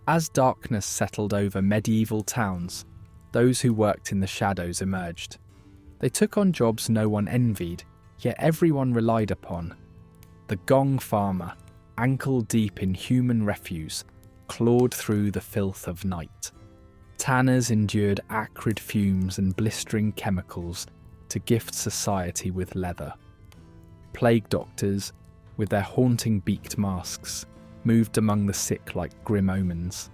As darkness settled over medieval towns, those who worked in the shadows emerged. They took on jobs no one envied, yet everyone relied upon. The Gong Farmer, ankle deep in human refuse, clawed through the filth of night. Tanners endured acrid fumes and blistering chemicals to gift society with leather. Plague doctors, with their haunting beaked masks, moved among the sick like grim omens.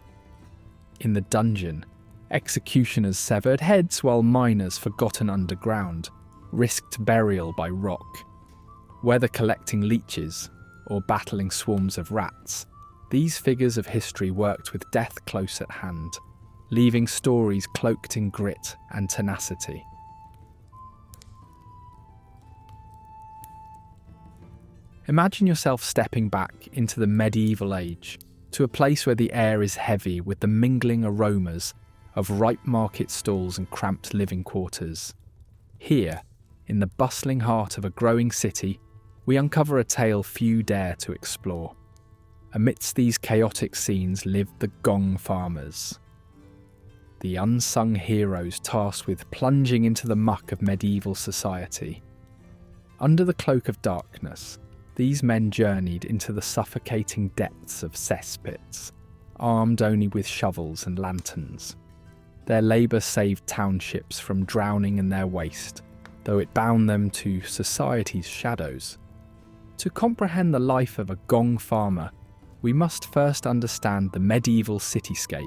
In the dungeon, executioners severed heads while miners forgotten underground risked burial by rock. Whether collecting leeches or battling swarms of rats, these figures of history worked with death close at hand, leaving stories cloaked in grit and tenacity. Imagine yourself stepping back into the medieval age, to a place where the air is heavy with the mingling aromas of ripe market stalls and cramped living quarters. Here, in the bustling heart of a growing city, we uncover a tale few dare to explore. Amidst these chaotic scenes lived the Gong Farmers, the unsung heroes tasked with plunging into the muck of medieval society. Under the cloak of darkness, these men journeyed into the suffocating depths of cesspits, armed only with shovels and lanterns. Their labour saved townships from drowning in their waste, though it bound them to society's shadows. To comprehend the life of a Gong Farmer, we must first understand the medieval cityscape.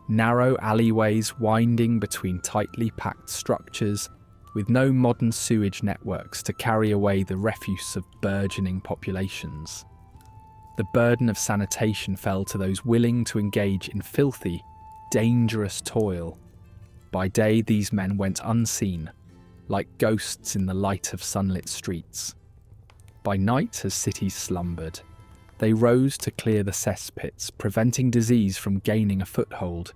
Narrow alleyways winding between tightly packed structures, with no modern sewage networks to carry away the refuse of burgeoning populations. The burden of sanitation fell to those willing to engage in filthy, dangerous toil. By day, these men went unseen, like ghosts in the light of sunlit streets. By night, as cities slumbered, they rose to clear the cesspits, preventing disease from gaining a foothold.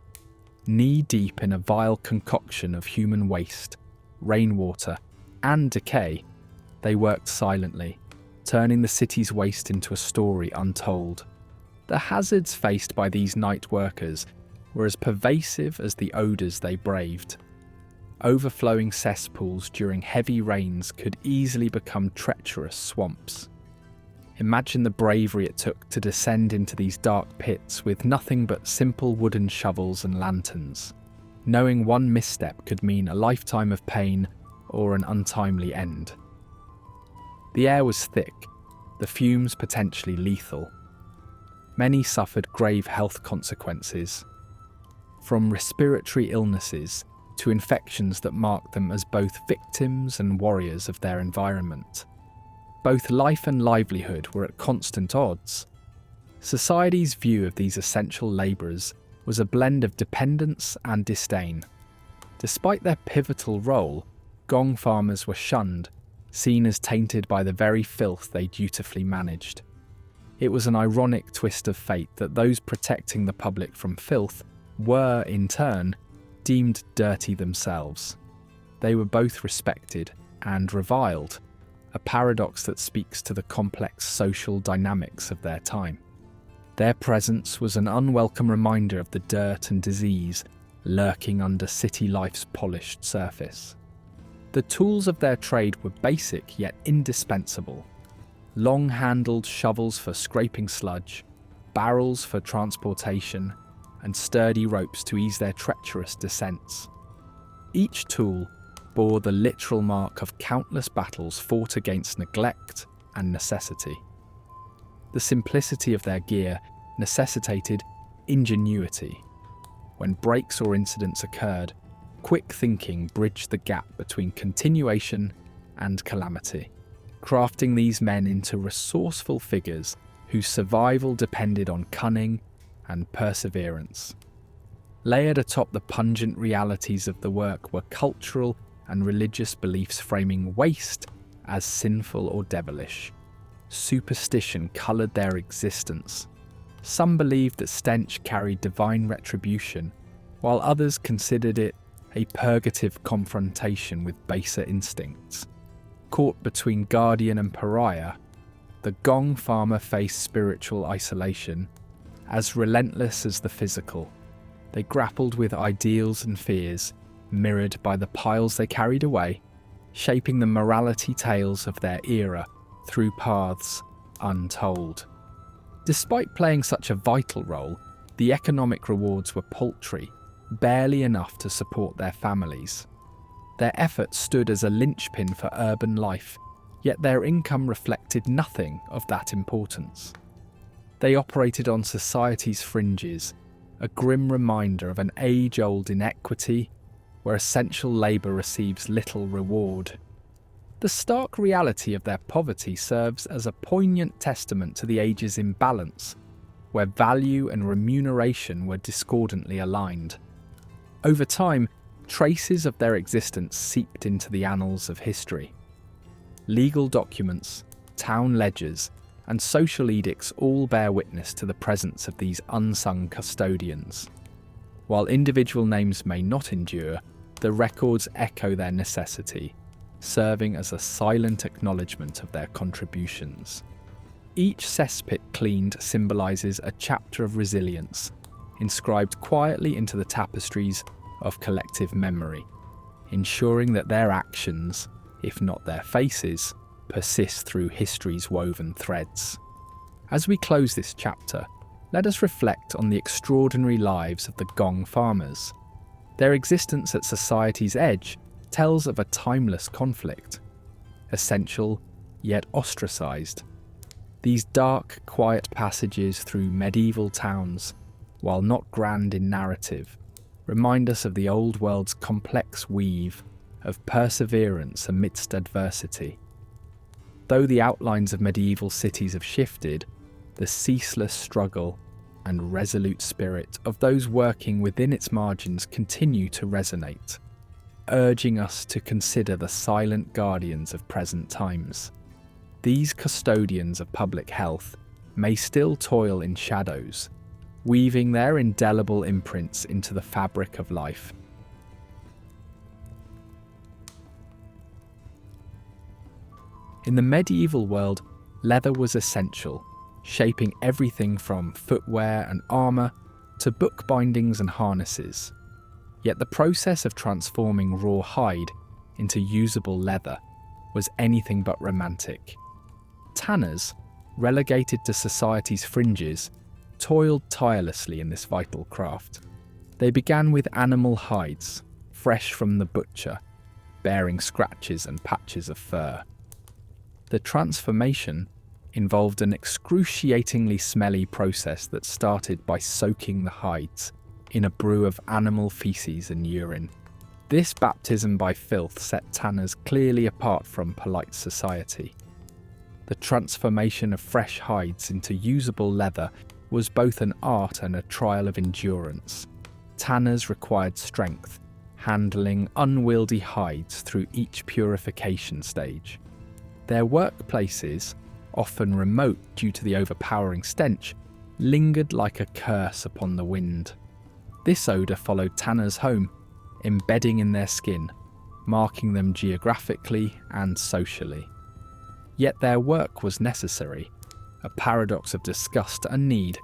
Knee-deep in a vile concoction of human waste, rainwater, and decay, they worked silently, turning the city's waste into a story untold. The hazards faced by these night workers were as pervasive as the odours they braved. Overflowing cesspools during heavy rains could easily become treacherous swamps. Imagine the bravery it took to descend into these dark pits with nothing but simple wooden shovels and lanterns, knowing one misstep could mean a lifetime of pain or an untimely end. The air was thick, the fumes potentially lethal. Many suffered grave health consequences, from respiratory illnesses to infections that marked them as both victims and warriors of their environment. Both life and livelihood were at constant odds. Society's view of these essential labourers was a blend of dependence and disdain. Despite their pivotal role, Gong Farmers were shunned, seen as tainted by the very filth they dutifully managed. It was an ironic twist of fate that those protecting the public from filth were, in turn, deemed dirty themselves. They were both respected and reviled, a paradox that speaks to the complex social dynamics of their time. Their presence was an unwelcome reminder of the dirt and disease lurking under city life's polished surface. The tools of their trade were basic yet indispensable. Long-handled shovels for scraping sludge, barrels for transportation, and sturdy ropes to ease their treacherous descents. Each tool bore the literal mark of countless battles fought against neglect and necessity. The simplicity of their gear necessitated ingenuity. When breaks or incidents occurred, quick thinking bridged the gap between continuation and calamity, crafting these men into resourceful figures whose survival depended on cunning and perseverance. Layered atop the pungent realities of the work were cultural and religious beliefs framing waste as sinful or devilish. Superstition coloured their existence. Some believed that stench carried divine retribution, while others considered it a purgative confrontation with baser instincts. Caught between guardian and pariah, the Gong Farmer faced spiritual isolation, as relentless as the physical. They grappled with ideals and fears, mirrored by the piles they carried away, shaping the morality tales of their era through paths untold. Despite playing such a vital role, the economic rewards were paltry, barely enough to support their families. Their efforts stood as a linchpin for urban life, yet their income reflected nothing of that importance. They operated on society's fringes, a grim reminder of an age-old inequity where essential labour receives little reward. The stark reality of their poverty serves as a poignant testament to the age's imbalance, where value and remuneration were discordantly aligned. Over time, traces of their existence seeped into the annals of history. Legal documents, town ledgers, and social edicts all bear witness to the presence of these unsung custodians. While individual names may not endure, the records echo their necessity, serving as a silent acknowledgement of their contributions. Each cesspit cleaned symbolises a chapter of resilience, inscribed quietly into the tapestries of collective memory, ensuring that their actions, if not their faces, persist through history's woven threads. As we close this chapter, let us reflect on the extraordinary lives of the Gong Farmers. Their existence at society's edge tells of a timeless conflict, essential yet ostracised. These dark, quiet passages through medieval towns, while not grand in narrative, remind us of the old world's complex weave of perseverance amidst adversity. Though the outlines of medieval cities have shifted, the ceaseless struggle and resolute spirit of those working within its margins continue to resonate, urging us to consider the silent guardians of present times. These custodians of public health may still toil in shadows, weaving their indelible imprints into the fabric of life. In the medieval world, leather was essential, shaping everything from footwear and armour to book bindings and harnesses. Yet the process of transforming raw hide into usable leather was anything but romantic. Tanners, relegated to society's fringes, toiled tirelessly in this vital craft. They began with animal hides, fresh from the butcher, bearing scratches and patches of fur. The transformation involved an excruciatingly smelly process that started by soaking the hides in a brew of animal feces and urine. This baptism by filth set tanners clearly apart from polite society. The transformation of fresh hides into usable leather was both an art and a trial of endurance. Tanners required strength, handling unwieldy hides through each purification stage. Their workplaces, often remote due to the overpowering stench, lingered like a curse upon the wind. This odour followed tanners home, embedding in their skin, marking them geographically and socially. Yet their work was necessary, a paradox of disgust and need,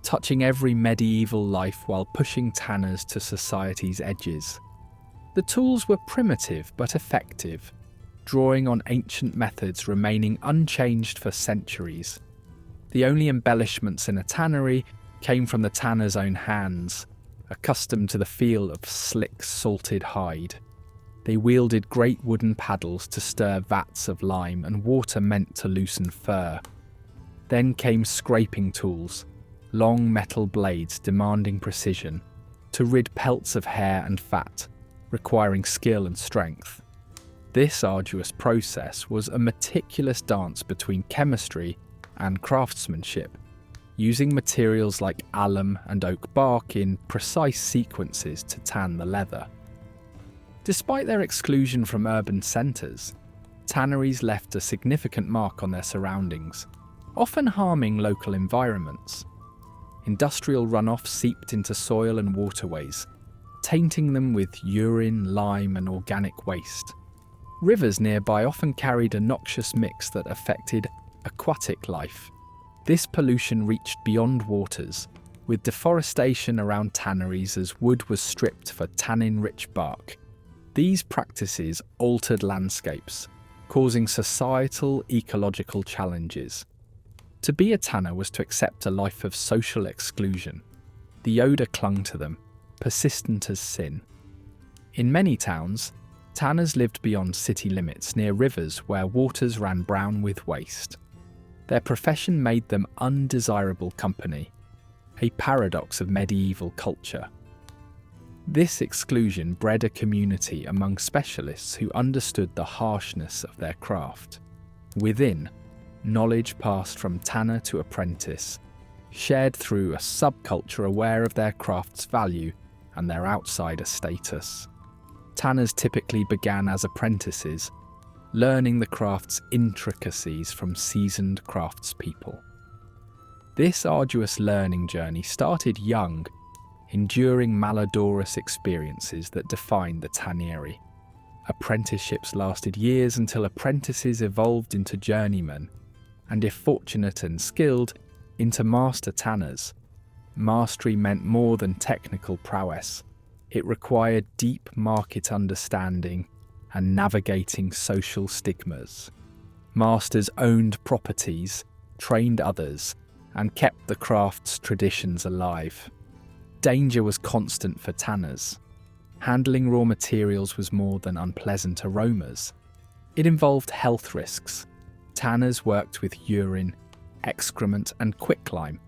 touching every medieval life while pushing tanners to society's edges. The tools were primitive but effective, drawing on ancient methods remaining unchanged for centuries. The only embellishments in a tannery came from the tanner's own hands, accustomed to the feel of slick, salted hide. They wielded great wooden paddles to stir vats of lime and water meant to loosen fur. Then came scraping tools, long metal blades demanding precision, to rid pelts of hair and fat, requiring skill and strength. This arduous process was a meticulous dance between chemistry and craftsmanship, using materials like alum and oak bark in precise sequences to tan the leather. Despite their exclusion from urban centres, tanneries left a significant mark on their surroundings, often harming local environments. Industrial runoff seeped into soil and waterways, tainting them with urine, lime, and organic waste. Rivers nearby often carried a noxious mix that affected aquatic life. This pollution reached beyond waters, with deforestation around tanneries as wood was stripped for tannin-rich bark. These practices altered landscapes, causing societal ecological challenges. To be a tanner was to accept a life of social exclusion. The odour clung to them, persistent as sin. In many towns, tanners lived beyond city limits near rivers where waters ran brown with waste. Their profession made them undesirable company, a paradox of medieval culture. This exclusion bred a community among specialists who understood the harshness of their craft. Within, knowledge passed from tanner to apprentice, shared through a subculture aware of their craft's value and their outsider status. Tanners typically began as apprentices, learning the craft's intricacies from seasoned craftspeople. This arduous learning journey started young, enduring malodorous experiences that defined the tannery. Apprenticeships lasted years until apprentices evolved into journeymen, and if fortunate and skilled, into master tanners. Mastery meant more than technical prowess. It required deep market understanding and navigating social stigmas. Masters owned properties, trained others, and kept the craft's traditions alive. Danger was constant for tanners. Handling raw materials was more than unpleasant aromas. It involved health risks. Tanners worked with urine, excrement, and quicklime,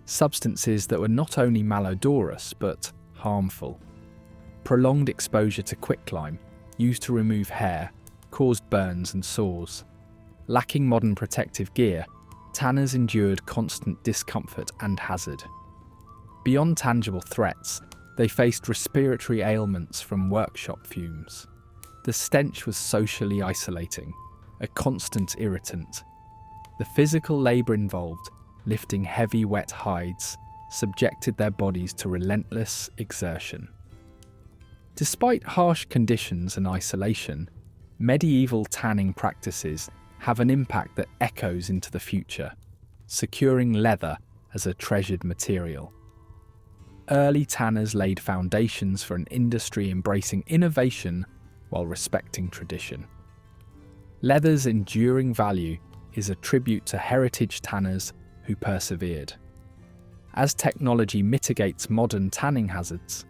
substances that were not only malodorous but harmful. Prolonged exposure to quicklime, used to remove hair, caused burns and sores. Lacking modern protective gear, tanners endured constant discomfort and hazard. Beyond tangible threats, they faced respiratory ailments from workshop fumes. The stench was socially isolating, a constant irritant. The physical labour involved, lifting heavy wet hides, subjected their bodies to relentless exertion. Despite harsh conditions and isolation, medieval tanning practices have an impact that echoes into the future, securing leather as a treasured material. Early tanners laid foundations for an industry embracing innovation while respecting tradition. Leather's enduring value is a tribute to heritage tanners who persevered. As technology mitigates modern tanning hazards,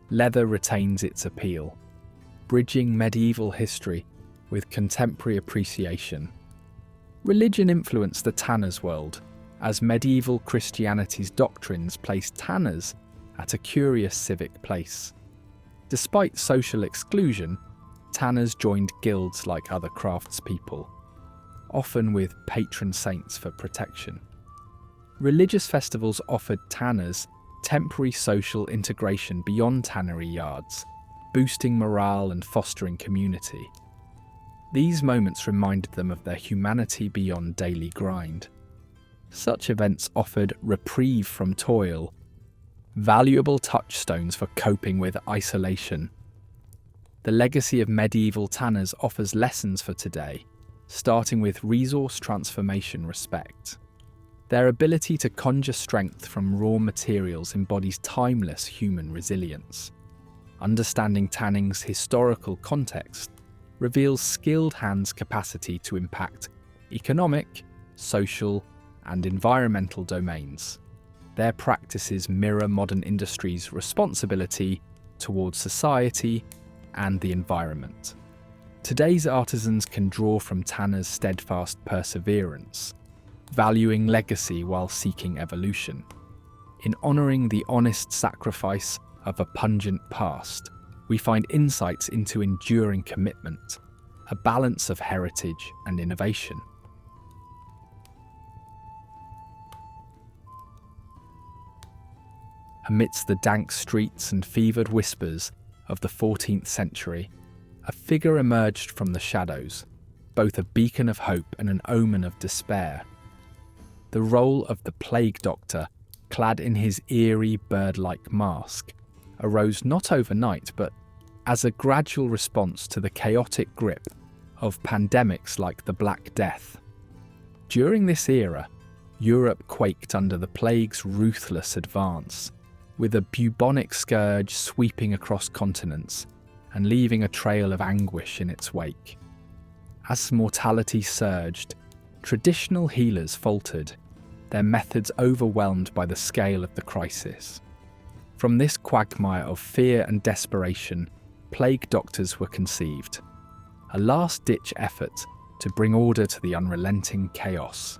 leather retains its appeal, bridging medieval history with contemporary appreciation. Religion influenced the tanner's world, as medieval Christianity's doctrines placed tanners at a curious civic place. Despite social exclusion, tanners joined guilds like other craftspeople, often with patron saints for protection. Religious festivals offered tanners temporary social integration beyond tannery yards, boosting morale and fostering community. These moments reminded them of their humanity beyond daily grind. Such events offered reprieve from toil, valuable touchstones for coping with isolation. The legacy of medieval tanners offers lessons for today, starting with resource transformation respect. Their ability to conjure strength from raw materials embodies timeless human resilience. Understanding tanning's historical context reveals skilled hands' capacity to impact economic, social, and environmental domains. Their practices mirror modern industry's responsibility towards society and the environment. Today's artisans can draw from tanners' steadfast perseverance, valuing legacy while seeking evolution. In honouring the honest sacrifice of a pungent past, we find insights into enduring commitment, a balance of heritage and innovation. Amidst the dank streets and fevered whispers of the 14th century, a figure emerged from the shadows, both a beacon of hope and an omen of despair. The role of the plague doctor, clad in his eerie bird-like mask, arose not overnight but as a gradual response to the chaotic grip of pandemics like the Black Death. During this era, Europe quaked under the plague's ruthless advance, with a bubonic scourge sweeping across continents and leaving a trail of anguish in its wake. As mortality surged, traditional healers faltered, their methods overwhelmed by the scale of the crisis. From this quagmire of fear and desperation, plague doctors were conceived, a last-ditch effort to bring order to the unrelenting chaos.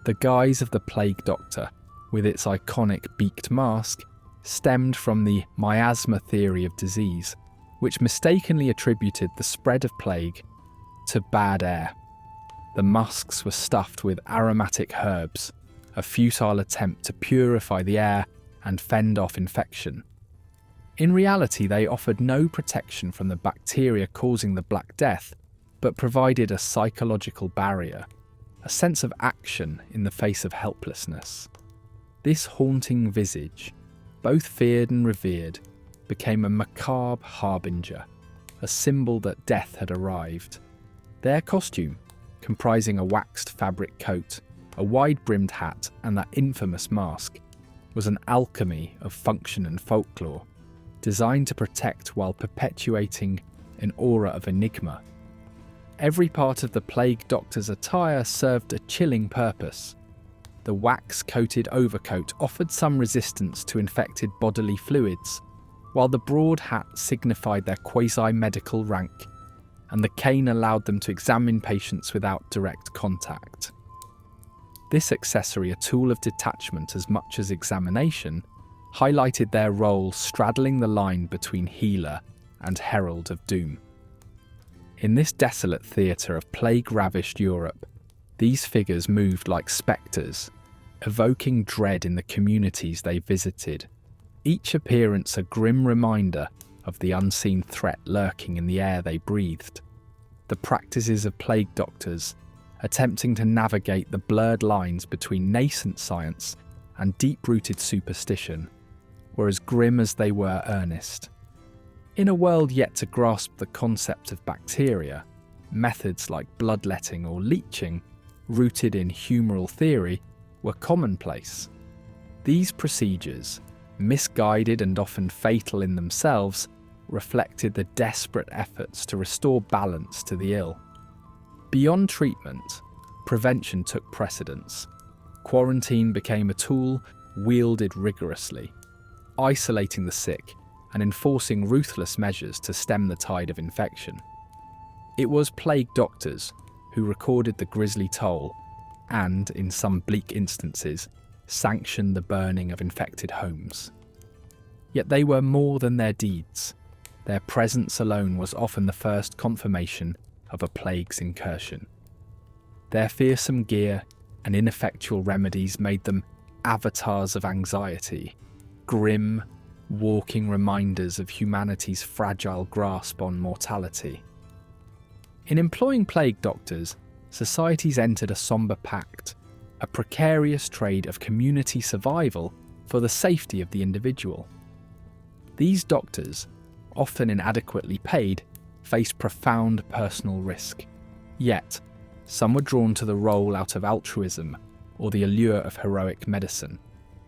The guise of the plague doctor, with its iconic beaked mask, stemmed from the miasma theory of disease, which mistakenly attributed the spread of plague to bad air. The masks were stuffed with aromatic herbs, a futile attempt to purify the air and fend off infection. In reality, they offered no protection from the bacteria causing the Black Death, but provided a psychological barrier, a sense of action in the face of helplessness. This haunting visage, both feared and revered, became a macabre harbinger, a symbol that death had arrived. Their costume, comprising a waxed fabric coat, a wide-brimmed hat, and that infamous mask, was an alchemy of function and folklore, designed to protect while perpetuating an aura of enigma. Every part of the plague doctor's attire served a chilling purpose. The wax-coated overcoat offered some resistance to infected bodily fluids, while the broad hat signified their quasi-medical rank, and the cane allowed them to examine patients without direct contact. This accessory, a tool of detachment as much as examination, highlighted their role straddling the line between healer and herald of doom. In this desolate theatre of plague-ravished Europe, these figures moved like spectres, evoking dread in the communities they visited, each appearance a grim reminder of the unseen threat lurking in the air they breathed. The practices of plague doctors, attempting to navigate the blurred lines between nascent science and deep-rooted superstition, were as grim as they were earnest. In a world yet to grasp the concept of bacteria, methods like bloodletting or leeching, rooted in humoral theory, were commonplace. These procedures, misguided and often fatal in themselves, reflected the desperate efforts to restore balance to the ill. Beyond treatment, prevention took precedence. Quarantine became a tool wielded rigorously, isolating the sick and enforcing ruthless measures to stem the tide of infection. It was plague doctors who recorded the grisly toll and, in some bleak instances, sanctioned the burning of infected homes. Yet they were more than their deeds. Their presence alone was often the first confirmation of a plague's incursion. Their fearsome gear and ineffectual remedies made them avatars of anxiety, grim, walking reminders of humanity's fragile grasp on mortality. In employing plague doctors, societies entered a sombre pact, a precarious trade of community survival for the safety of the individual. These doctors, often inadequately paid, faced profound personal risk. Yet, some were drawn to the role out of altruism or the allure of heroic medicine,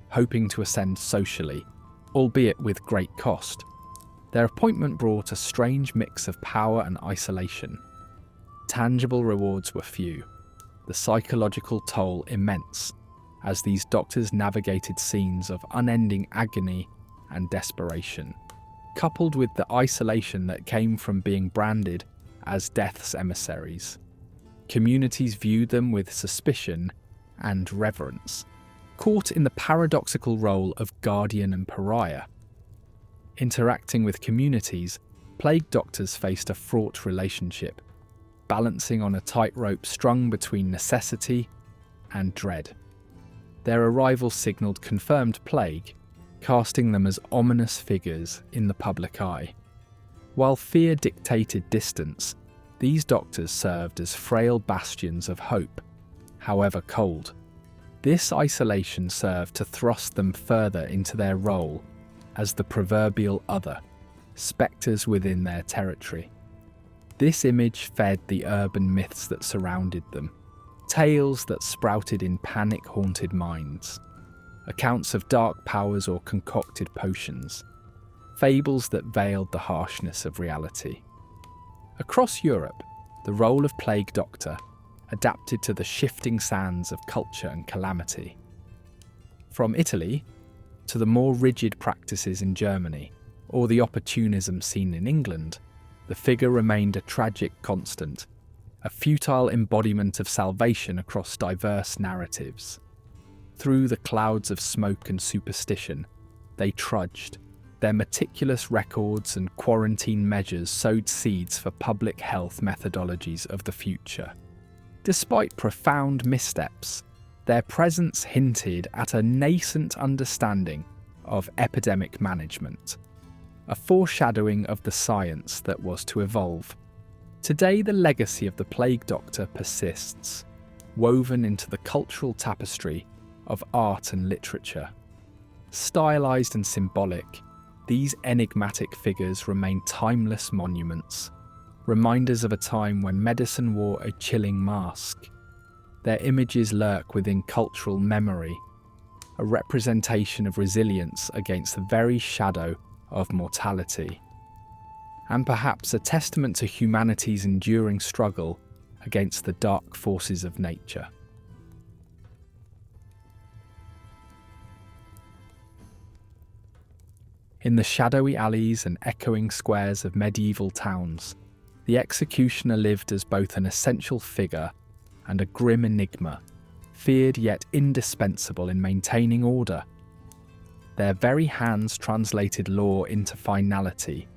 hoping to ascend socially, albeit with great cost. Their appointment brought a strange mix of power and isolation. Tangible rewards were few, the psychological toll immense, as these doctors navigated scenes of unending agony and desperation, coupled with the isolation that came from being branded as death's emissaries. Communities viewed them with suspicion and reverence, caught in the paradoxical role of guardian and pariah. Interacting with communities, plague doctors faced a fraught relationship, balancing on a tightrope strung between necessity and dread. Their arrival signalled confirmed plague, casting them as ominous figures in the public eye. While fear dictated distance, these doctors served as frail bastions of hope, however cold. This isolation served to thrust them further into their role as the proverbial other, spectres within their territory. This image fed the urban myths that surrounded them, tales that sprouted in panic-haunted minds, accounts of dark powers or concocted potions, fables that veiled the harshness of reality. Across Europe, the role of plague doctor adapted to the shifting sands of culture and calamity. From Italy to the more rigid practices in Germany, or the opportunism seen in England, the figure remained a tragic constant, a futile embodiment of salvation across diverse narratives. Through the clouds of smoke and superstition, they trudged. Their meticulous records and quarantine measures sowed seeds for public health methodologies of the future. Despite profound missteps, their presence hinted at a nascent understanding of epidemic management, a foreshadowing of the science that was to evolve. Today, the legacy of the plague doctor persists, woven into the cultural tapestry of art and literature. Stylized and symbolic, these enigmatic figures remain timeless monuments, reminders of a time when medicine wore a chilling mask. Their images lurk within cultural memory, a representation of resilience against the very shadow of mortality, and perhaps a testament to humanity's enduring struggle against the dark forces of nature. In the shadowy alleys and echoing squares of medieval towns, the executioner lived as both an essential figure and a grim enigma, feared yet indispensable in maintaining order. Their very hands translated law into finality,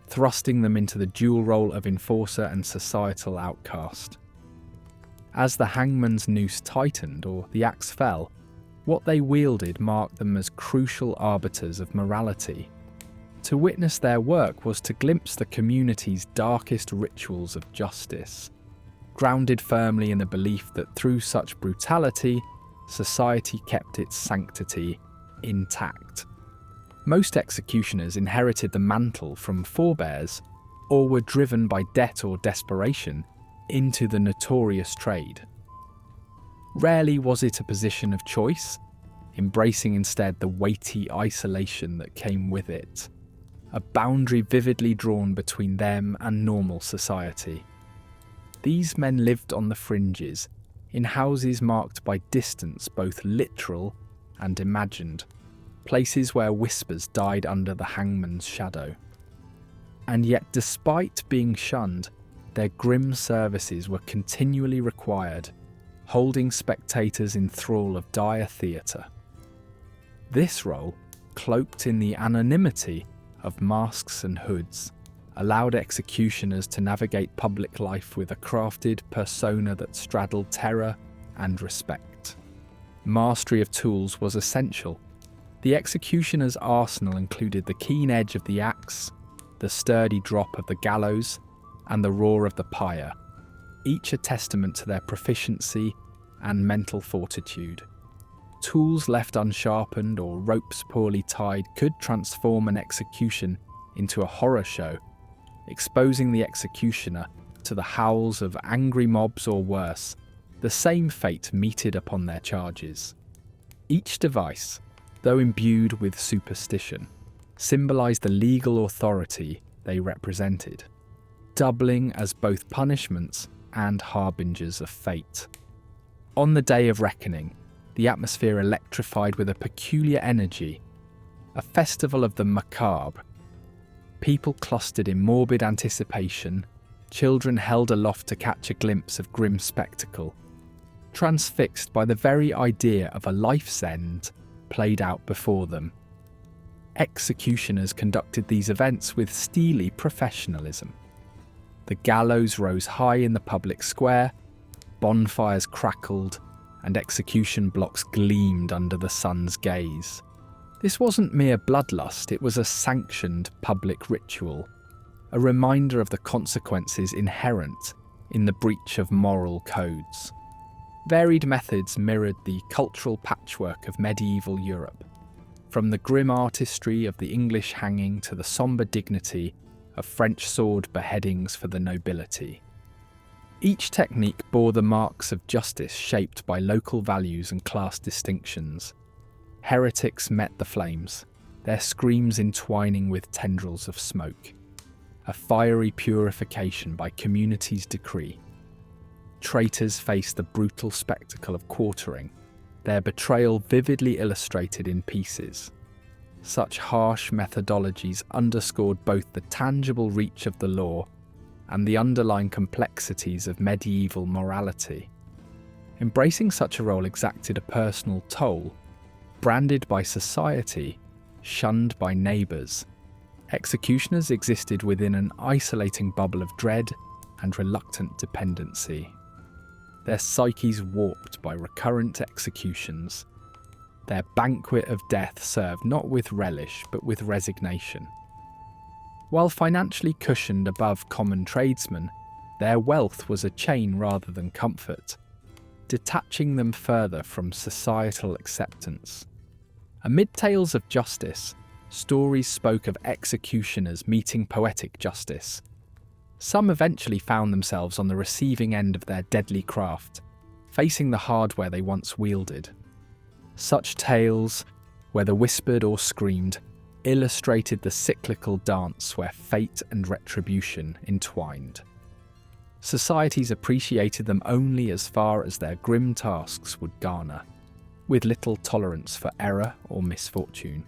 thrusting them into the dual role of enforcer and societal outcast. As the hangman's noose tightened or the axe fell, what they wielded marked them as crucial arbiters of morality. To witness their work was to glimpse the community's darkest rituals of justice, grounded firmly in the belief that through such brutality, society kept its sanctity intact. Most executioners inherited the mantle from forebears or were driven by debt or desperation into the notorious trade. Rarely was it a position of choice, embracing instead the weighty isolation that came with it, a boundary vividly drawn between them and normal society. These men lived on the fringes, in houses marked by distance both literal and imagined, places where whispers died under the hangman's shadow. And yet, despite being shunned, their grim services were continually required, holding spectators in thrall of dire theatre. This role, cloaked in the anonymity of masks and hoods, allowed executioners to navigate public life with a crafted persona that straddled terror and respect. Mastery of tools was essential. The executioner's arsenal included the keen edge of the axe, the sturdy drop of the gallows, and the roar of the pyre, each a testament to their proficiency and mental fortitude. Tools left unsharpened or ropes poorly tied could transform an execution into a horror show, exposing the executioner to the howls of angry mobs or worse, the same fate meted upon their charges. Each device, though imbued with superstition, symbolised the legal authority they represented, doubling as both punishments and harbingers of fate. On the day of reckoning, the atmosphere electrified with a peculiar energy, a festival of the macabre. People clustered in morbid anticipation, children held aloft to catch a glimpse of grim spectacle, transfixed by the very idea of a life's end played out before them. Executioners conducted these events with steely professionalism. The gallows rose high in the public square, bonfires crackled, and execution blocks gleamed under the sun's gaze. This wasn't mere bloodlust, it was a sanctioned public ritual, a reminder of the consequences inherent in the breach of moral codes. Varied methods mirrored the cultural patchwork of medieval Europe, from the grim artistry of the English hanging to the sombre dignity of French sword beheadings for the nobility. Each technique bore the marks of justice shaped by local values and class distinctions. Heretics met the flames, their screams entwining with tendrils of smoke, a fiery purification by community's decree. Traitors faced the brutal spectacle of quartering, their betrayal vividly illustrated in pieces. Such harsh methodologies underscored both the tangible reach of the law and the underlying complexities of medieval morality. Embracing such a role exacted a personal toll, branded by society, shunned by neighbours. Executioners existed within an isolating bubble of dread and reluctant dependency. Their psyches warped by recurrent executions. Their banquet of death served not with relish but with resignation. While financially cushioned above common tradesmen, their wealth was a chain rather than comfort, detaching them further from societal acceptance. Amid tales of justice, stories spoke of executioners meeting poetic justice. Some eventually found themselves on the receiving end of their deadly craft, facing the hardware they once wielded. Such tales, whether whispered or screamed, illustrated the cyclical dance where fate and retribution entwined. Societies appreciated them only as far as their grim tasks would garner, with little tolerance for error or misfortune.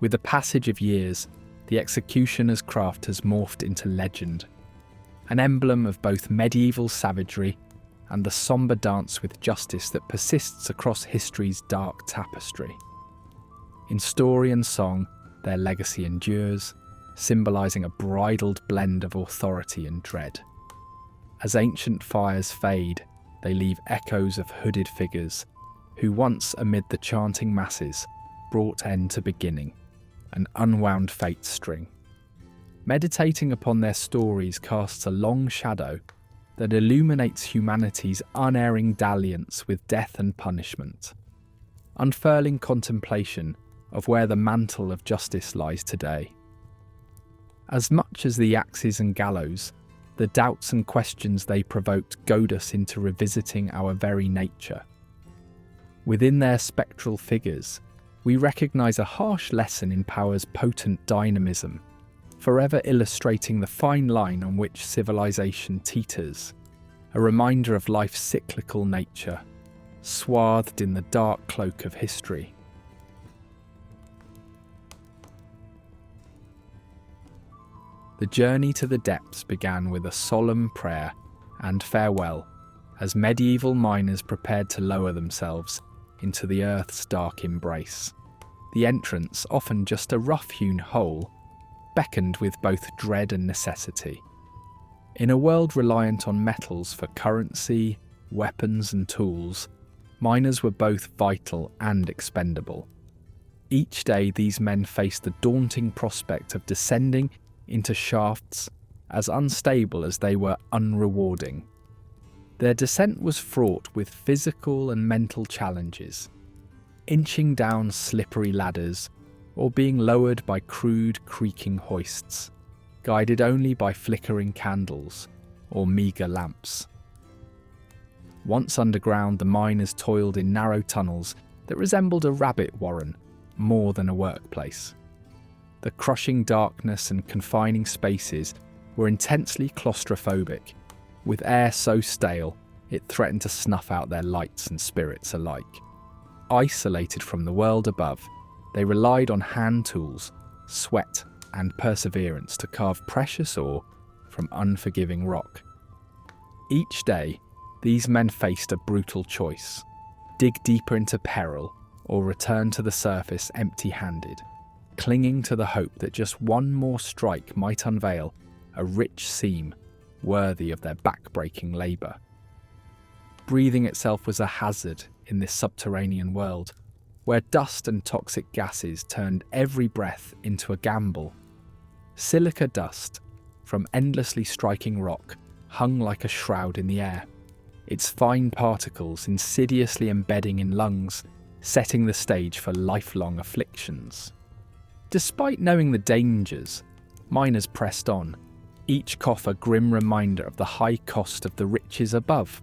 With the passage of years, the executioner's craft has morphed into legend, an emblem of both medieval savagery and the sombre dance with justice that persists across history's dark tapestry. In story and song, their legacy endures, symbolising a bridled blend of authority and dread. As ancient fires fade, they leave echoes of hooded figures who once, amid the chanting masses, brought end to beginning, an unwound fate string. Meditating upon their stories casts a long shadow that illuminates humanity's unerring dalliance with death and punishment, unfurling contemplation of where the mantle of justice lies today. As much as the axes and gallows, the doubts and questions they provoked goad us into revisiting our very nature. Within their spectral figures, we recognise a harsh lesson in power's potent dynamism, forever illustrating the fine line on which civilization teeters, a reminder of life's cyclical nature, swathed in the dark cloak of history. The journey to the depths began with a solemn prayer and farewell as medieval miners prepared to lower themselves into the earth's dark embrace. The entrance, often just a rough-hewn hole, beckoned with both dread and necessity. In a world reliant on metals for currency, weapons and tools, miners were both vital and expendable. Each day these men faced the daunting prospect of descending into shafts as unstable as they were unrewarding. Their descent was fraught with physical and mental challenges, inching down slippery ladders or being lowered by crude, creaking hoists, guided only by flickering candles or meagre lamps. Once underground, the miners toiled in narrow tunnels that resembled a rabbit warren more than a workplace. The crushing darkness and confining spaces were intensely claustrophobic, with air so stale it threatened to snuff out their lights and spirits alike. Isolated from the world above, they relied on hand tools, sweat, and perseverance to carve precious ore from unforgiving rock. Each day, these men faced a brutal choice: dig deeper into peril or return to the surface empty-handed, clinging to the hope that just one more strike might unveil a rich seam worthy of their back-breaking labour. Breathing itself was a hazard in this subterranean world, where dust and toxic gases turned every breath into a gamble. Silica dust, from endlessly striking rock, hung like a shroud in the air, its fine particles insidiously embedding in lungs, setting the stage for lifelong afflictions. Despite knowing the dangers, miners pressed on, each cough a grim reminder of the high cost of the riches above.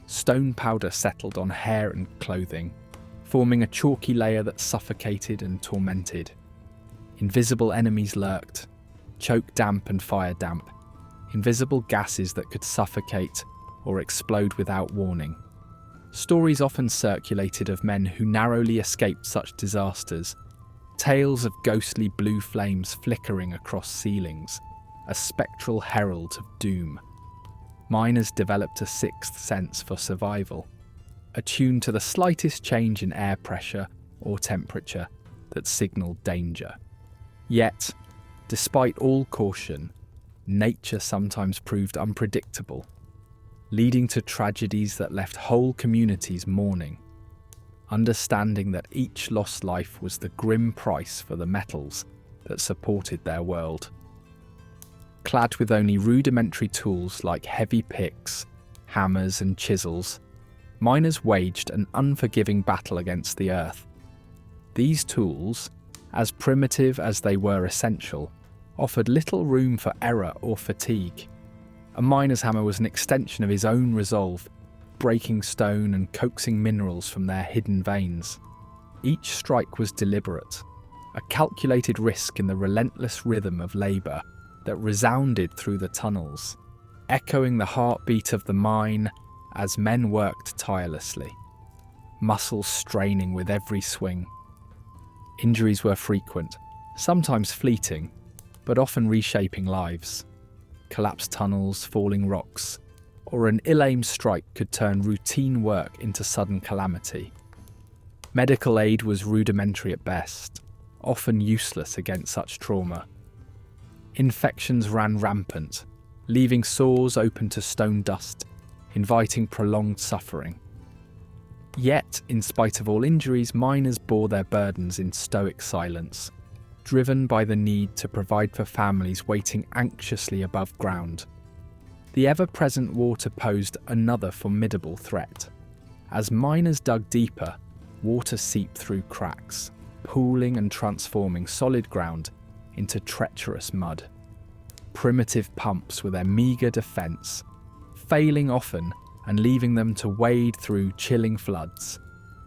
Stone powder settled on hair and clothing, forming a chalky layer that suffocated and tormented. Invisible enemies lurked, choke damp and fire damp, invisible gases that could suffocate or explode without warning. Stories often circulated of men who narrowly escaped such disasters, tales of ghostly blue flames flickering across ceilings, a spectral herald of doom. Miners developed a sixth sense for survival, attuned to the slightest change in air pressure or temperature that signalled danger. Yet, despite all caution, nature sometimes proved unpredictable, leading to tragedies that left whole communities mourning. Understanding that each lost life was the grim price for the metals that supported their world. Clad with only rudimentary tools like heavy picks, hammers and chisels, miners waged an unforgiving battle against the earth. These tools, as primitive as they were essential, offered little room for error or fatigue. A miner's hammer was an extension of his own resolve, breaking stone and coaxing minerals from their hidden veins. Each strike was deliberate, a calculated risk in the relentless rhythm of labour that resounded through the tunnels, echoing the heartbeat of the mine as men worked tirelessly, muscles straining with every swing. Injuries were frequent, sometimes fleeting, but often reshaping lives. Collapsed tunnels, falling rocks, or an ill-aimed strike could turn routine work into sudden calamity. Medical aid was rudimentary at best, often useless against such trauma. Infections ran rampant, leaving sores open to stone dust, inviting prolonged suffering. Yet, in spite of all injuries, miners bore their burdens in stoic silence, driven by the need to provide for families waiting anxiously above ground. The ever-present water posed another formidable threat. As miners dug deeper, water seeped through cracks, pooling and transforming solid ground into treacherous mud. Primitive pumps were their meagre defence, failing often and leaving them to wade through chilling floods,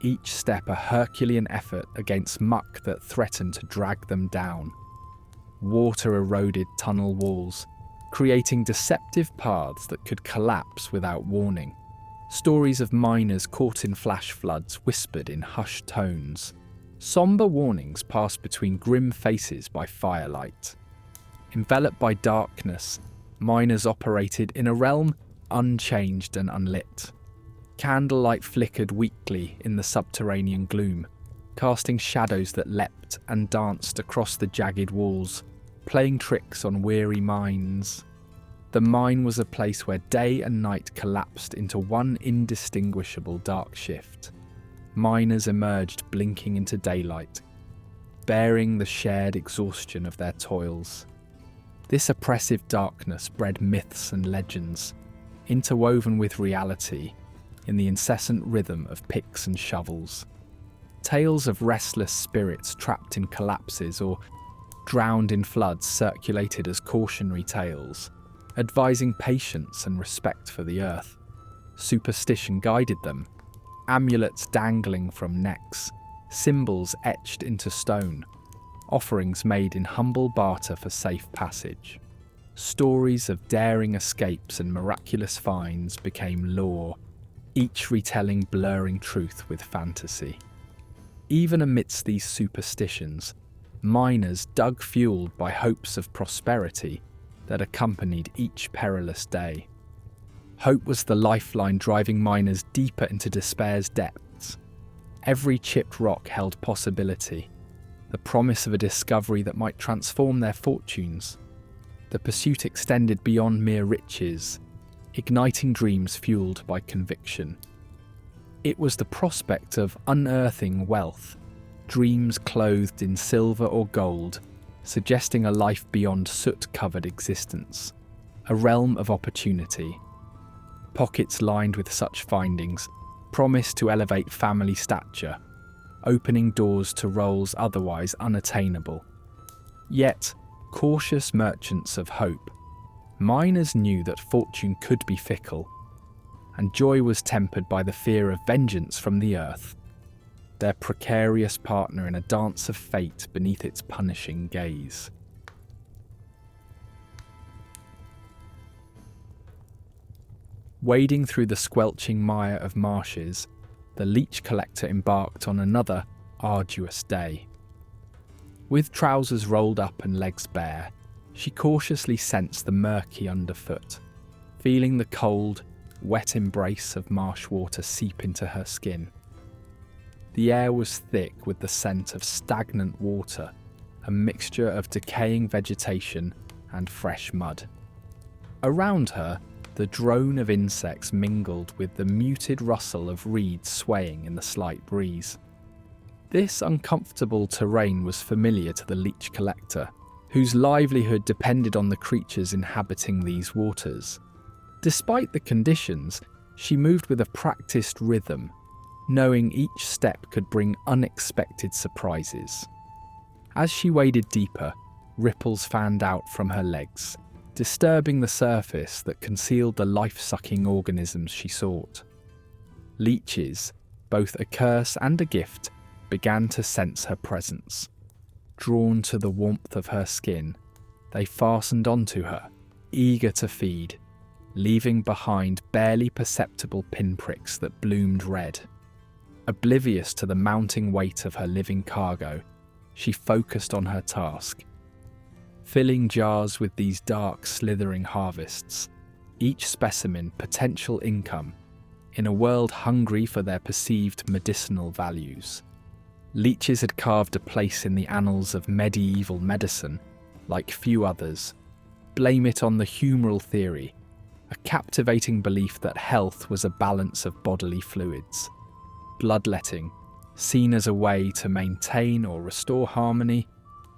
each step a Herculean effort against muck that threatened to drag them down. Water eroded tunnel walls, creating deceptive paths that could collapse without warning. Stories of miners caught in flash floods whispered in hushed tones. Sombre warnings passed between grim faces by firelight. Enveloped by darkness, miners operated in a realm unchanged and unlit. Candlelight flickered weakly in the subterranean gloom, casting shadows that leapt and danced across the jagged walls, playing tricks on weary minds. The mine was a place where day and night collapsed into one indistinguishable dark shift. Miners emerged blinking into daylight, bearing the shared exhaustion of their toils. This oppressive darkness bred myths and legends, interwoven with reality in the incessant rhythm of picks and shovels. Tales of restless spirits trapped in collapses or drowned in floods circulated as cautionary tales, advising patience and respect for the earth. Superstition guided them, amulets dangling from necks, symbols etched into stone, offerings made in humble barter for safe passage. Stories of daring escapes and miraculous finds became lore, each retelling blurring truth with fantasy. Even amidst these superstitions, miners dug fueled by hopes of prosperity that accompanied each perilous day. Hope was the lifeline driving miners deeper into despair's depths. Every chipped rock held possibility, the promise of a discovery that might transform their fortunes. The pursuit extended beyond mere riches, igniting dreams fueled by conviction. It was the prospect of unearthing wealth, dreams clothed in silver or gold, suggesting a life beyond soot-covered existence, a realm of opportunity. Pockets lined with such findings promised to elevate family stature, opening doors to roles otherwise unattainable. Yet, cautious merchants of hope miners knew that fortune could be fickle, and joy was tempered by the fear of vengeance from the earth, their precarious partner in a dance of fate beneath its punishing gaze. Wading through the squelching mire of marshes, the Leech Collector embarked on another arduous day. With trousers rolled up and legs bare, she cautiously sensed the murky underfoot, feeling the cold, wet embrace of marsh water seep into her skin. The air was thick with the scent of stagnant water, a mixture of decaying vegetation and fresh mud. Around her, the drone of insects mingled with the muted rustle of reeds swaying in the slight breeze. This uncomfortable terrain was familiar to the Leech Collector, whose livelihood depended on the creatures inhabiting these waters. Despite the conditions, she moved with a practiced rhythm, knowing each step could bring unexpected surprises. As she waded deeper, ripples fanned out from her legs, disturbing the surface that concealed the life-sucking organisms she sought. Leeches, both a curse and a gift, began to sense her presence. Drawn to the warmth of her skin, they fastened onto her, eager to feed, leaving behind barely perceptible pinpricks that bloomed red. Oblivious to the mounting weight of her living cargo, she focused on her task, filling jars with these dark, slithering harvests, each specimen potential income, in a world hungry for their perceived medicinal values. Leeches had carved a place in the annals of medieval medicine, like few others. Blame it on the humoral theory, a captivating belief that health was a balance of bodily fluids. Bloodletting, seen as a way to maintain or restore harmony,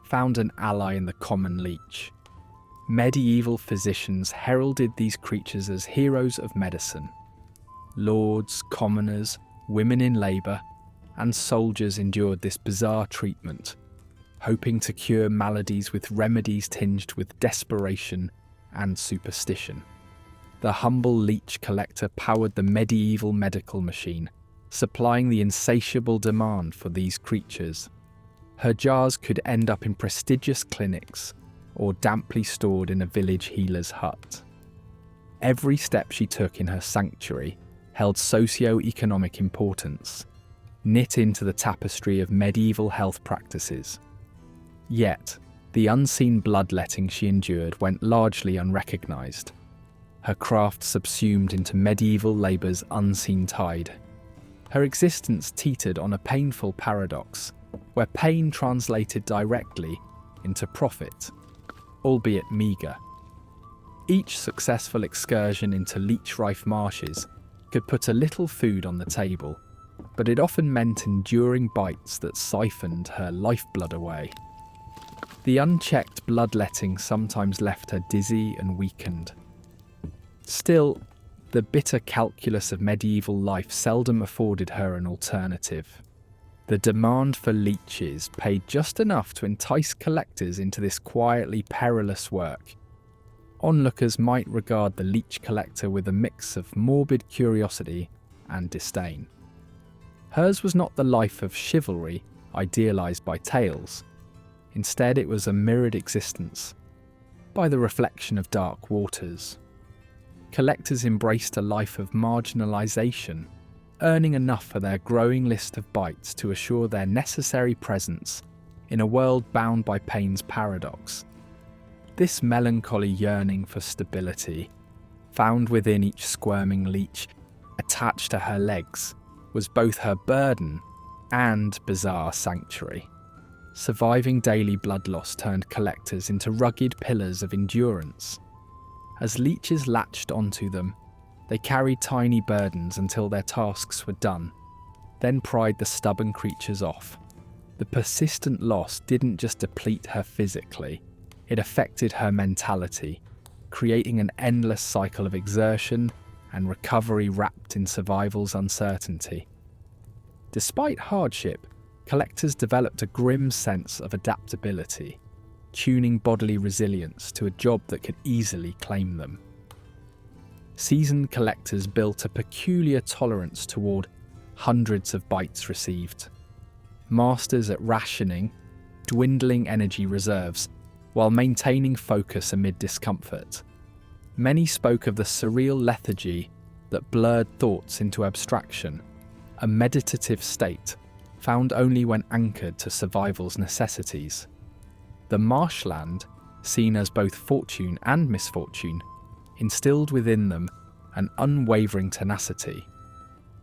found an ally in the common leech. Medieval physicians heralded these creatures as heroes of medicine. Lords, commoners, women in labour, and soldiers endured this bizarre treatment, hoping to cure maladies with remedies tinged with desperation and superstition. The humble Leech Collector powered the medieval medical machine, supplying the insatiable demand for these creatures. Her jars could end up in prestigious clinics or damply stored in a village healer's hut. Every step she took in her sanctuary held socio-economic importance, knit into the tapestry of medieval health practices. Yet, the unseen bloodletting she endured went largely unrecognised, her craft subsumed into medieval labour's unseen tide. Her existence teetered on a painful paradox, where pain translated directly into profit, albeit meagre. Each successful excursion into leech-rife marshes could put a little food on the table, but it often meant enduring bites that siphoned her lifeblood away. The unchecked bloodletting sometimes left her dizzy and weakened. Still, the bitter calculus of medieval life seldom afforded her an alternative. The demand for leeches paid just enough to entice collectors into this quietly perilous work. Onlookers might regard the Leech Collector with a mix of morbid curiosity and disdain. Hers was not the life of chivalry idealised by tales. Instead, it was a mirrored existence, by the reflection of dark waters. Collectors embraced a life of marginalisation, earning enough for their growing list of bites to assure their necessary presence in a world bound by pain's paradox. This melancholy yearning for stability, found within each squirming leech attached to her legs, was both her burden and bizarre sanctuary. Surviving daily blood loss turned collectors into rugged pillars of endurance. As leeches latched onto them, they carried tiny burdens until their tasks were done, then pried the stubborn creatures off. The persistent loss didn't just deplete her physically, it affected her mentality, creating an endless cycle of exertion and recovery wrapped in survival's uncertainty. Despite hardship, collectors developed a grim sense of adaptability, tuning bodily resilience to a job that could easily claim them. Seasoned collectors built a peculiar tolerance toward hundreds of bites received. Masters at rationing, dwindling energy reserves, while maintaining focus amid discomfort. Many spoke of the surreal lethargy that blurred thoughts into abstraction, a meditative state found only when anchored to survival's necessities. The marshland, seen as both fortune and misfortune, instilled within them an unwavering tenacity,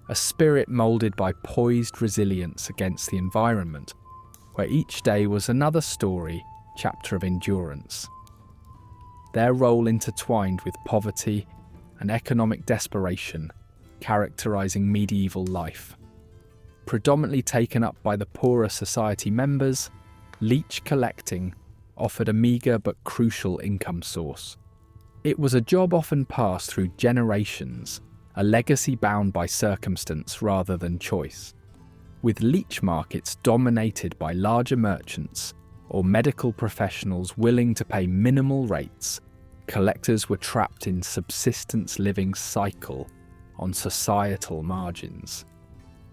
a spirit moulded by poised resilience against the environment, where each day was another story, chapter of endurance. Their role intertwined with poverty and economic desperation, characterising medieval life. Predominantly taken up by the poorer society members, leech collecting offered a meagre but crucial income source. It was a job often passed through generations, a legacy bound by circumstance rather than choice. With leech markets dominated by larger merchants or medical professionals willing to pay minimal rates, collectors were trapped in subsistence living cycle on societal margins.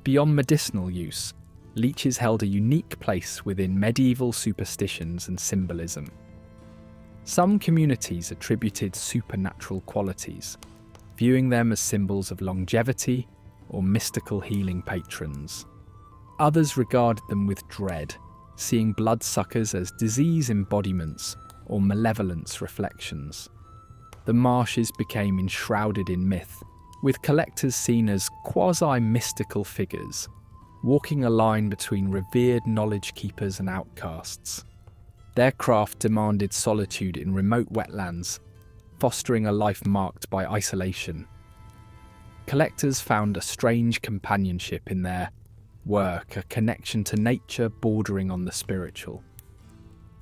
Beyond medicinal use, leeches held a unique place within medieval superstitions and symbolism. Some communities attributed supernatural qualities, viewing them as symbols of longevity or mystical healing patrons. Others regarded them with dread, seeing bloodsuckers as disease embodiments or malevolence reflections. The marshes became enshrouded in myth, with collectors seen as quasi-mystical figures, walking a line between revered knowledge keepers and outcasts. Their craft demanded solitude in remote wetlands, fostering a life marked by isolation. Collectors found a strange companionship in their work, a connection to nature bordering on the spiritual.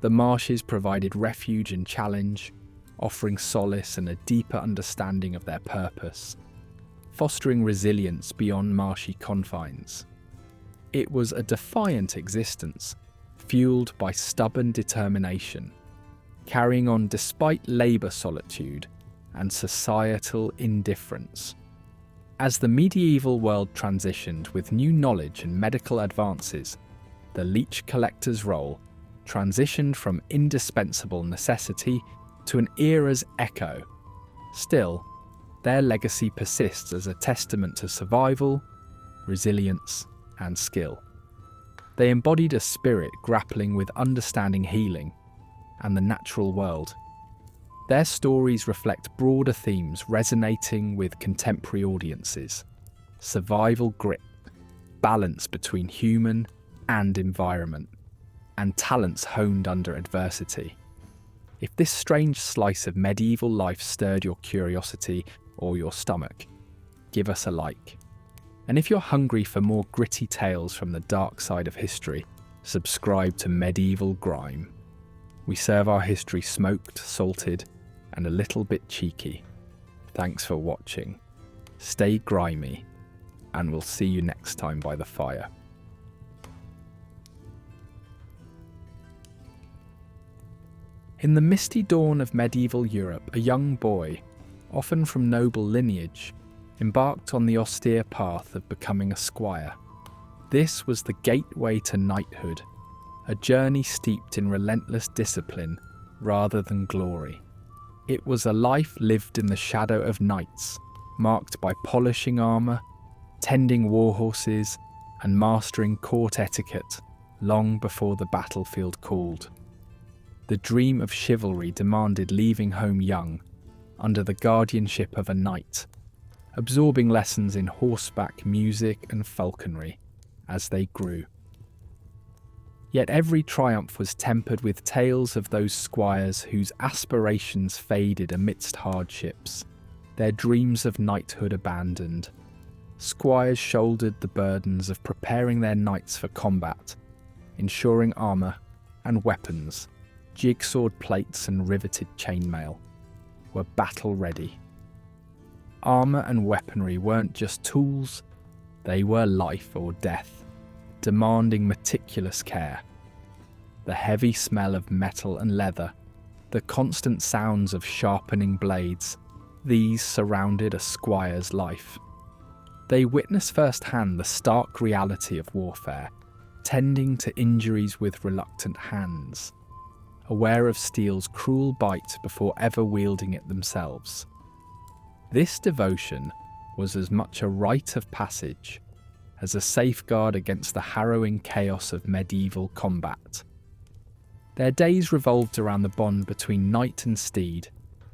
The marshes provided refuge and challenge, offering solace and a deeper understanding of their purpose, fostering resilience beyond marshy confines. It was a defiant existence, fueled by stubborn determination, carrying on despite labour solitude and societal indifference. As the medieval world transitioned with new knowledge and medical advances, the leech collector's role transitioned from indispensable necessity to an era's echo. Still, their legacy persists as a testament to survival, resilience, and skill. They embodied a spirit grappling with understanding healing and the natural world. Their stories reflect broader themes resonating with contemporary audiences: survival grit, balance between human and environment, and talents honed under adversity. If this strange slice of medieval life stirred your curiosity or your stomach, give us a like. And if you're hungry for more gritty tales from the dark side of history, subscribe to Medieval Grime. We serve our history smoked, salted, and a little bit cheeky. Thanks for watching. Stay grimy, and we'll see you next time by the fire. In the misty dawn of medieval Europe, a young boy, often from noble lineage, embarked on the austere path of becoming a squire. This was the gateway to knighthood, a journey steeped in relentless discipline rather than glory. It was a life lived in the shadow of knights, marked by polishing armour, tending war horses, and mastering court etiquette long before the battlefield called. The dream of chivalry demanded leaving home young, under the guardianship of a knight, absorbing lessons in horseback, music, and falconry as they grew. Yet every triumph was tempered with tales of those squires whose aspirations faded amidst hardships, their dreams of knighthood abandoned. Squires shouldered the burdens of preparing their knights for combat, ensuring armour and weapons, jigsawed plates and riveted chainmail, were battle-ready. Armour and weaponry weren't just tools, they were life or death, demanding meticulous care. the heavy smell of metal and leather, the constant sounds of sharpening blades, these surrounded a squire's life. They witnessed firsthand the stark reality of warfare, tending to injuries with reluctant hands, aware of steel's cruel bite before ever wielding it themselves. This devotion was as much a rite of passage as a safeguard against the harrowing chaos of medieval combat. Their days revolved around the bond between knight and steed,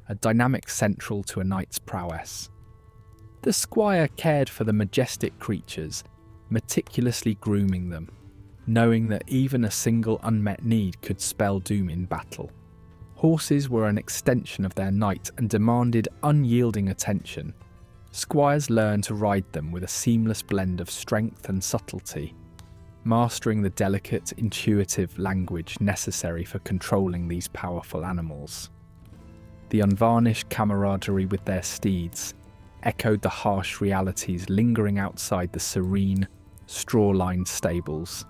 a dynamic central to a knight's prowess. The squire cared for the majestic creatures, meticulously grooming them, knowing that even a single unmet need could spell doom in battle. Horses were an extension of their knight and demanded unyielding attention. Squires learned to ride them with a seamless blend of strength and subtlety, mastering the delicate, intuitive language necessary for controlling these powerful animals. The unvarnished camaraderie with their steeds echoed the harsh realities lingering outside the serene, straw-lined stables.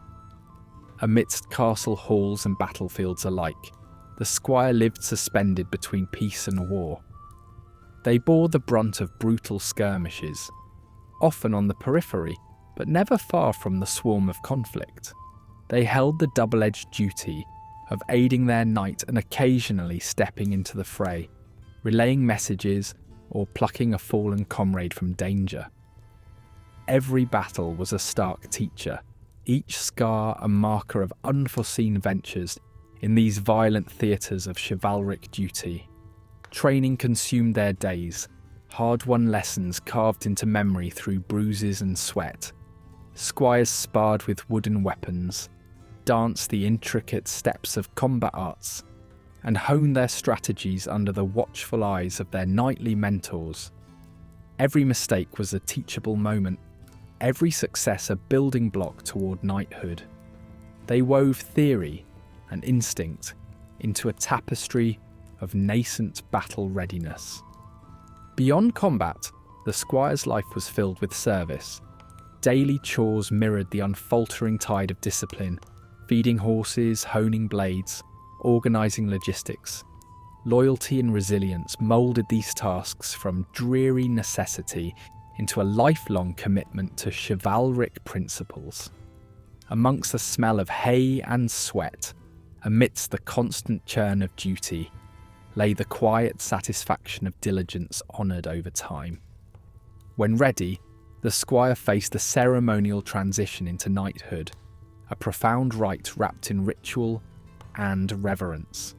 Amidst castle halls and battlefields alike, the squire lived suspended between peace and war. They bore the brunt of brutal skirmishes, often on the periphery, but never far from the swarm of conflict. They held the double-edged duty of aiding their knight and occasionally stepping into the fray, relaying messages or plucking a fallen comrade from danger. Every battle was a stark teacher, each scar a marker of unforeseen ventures in these violent theatres of chivalric duty. Training consumed their days, hard-won lessons carved into memory through bruises and sweat. Squires sparred with wooden weapons, danced the intricate steps of combat arts, and honed their strategies under the watchful eyes of their knightly mentors. Every mistake was a teachable moment, every success a building block toward knighthood. They wove theory and instinct into a tapestry of nascent battle readiness. Beyond combat, the squire's life was filled with service. Daily chores mirrored the unfaltering tide of discipline, feeding horses, honing blades, organising logistics. Loyalty and resilience moulded these tasks from dreary necessity into a lifelong commitment to chivalric principles. Amongst the smell of hay and sweat, amidst the constant churn of duty, lay the quiet satisfaction of diligence honoured over time. When ready, the squire faced the ceremonial transition into knighthood, a profound rite wrapped in ritual and reverence.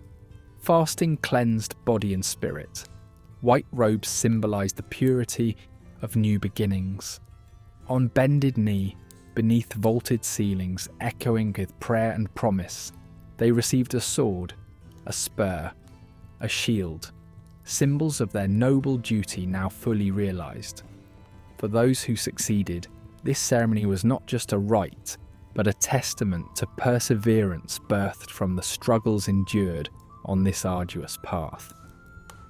Fasting cleansed body and spirit. White robes symbolised the purity of new beginnings. On bended knee, beneath vaulted ceilings echoing with prayer and promise, they received a sword, a spur, a shield, symbols of their noble duty now fully realised. For those who succeeded, this ceremony was not just a rite, but a testament to perseverance birthed from the struggles endured on this arduous path.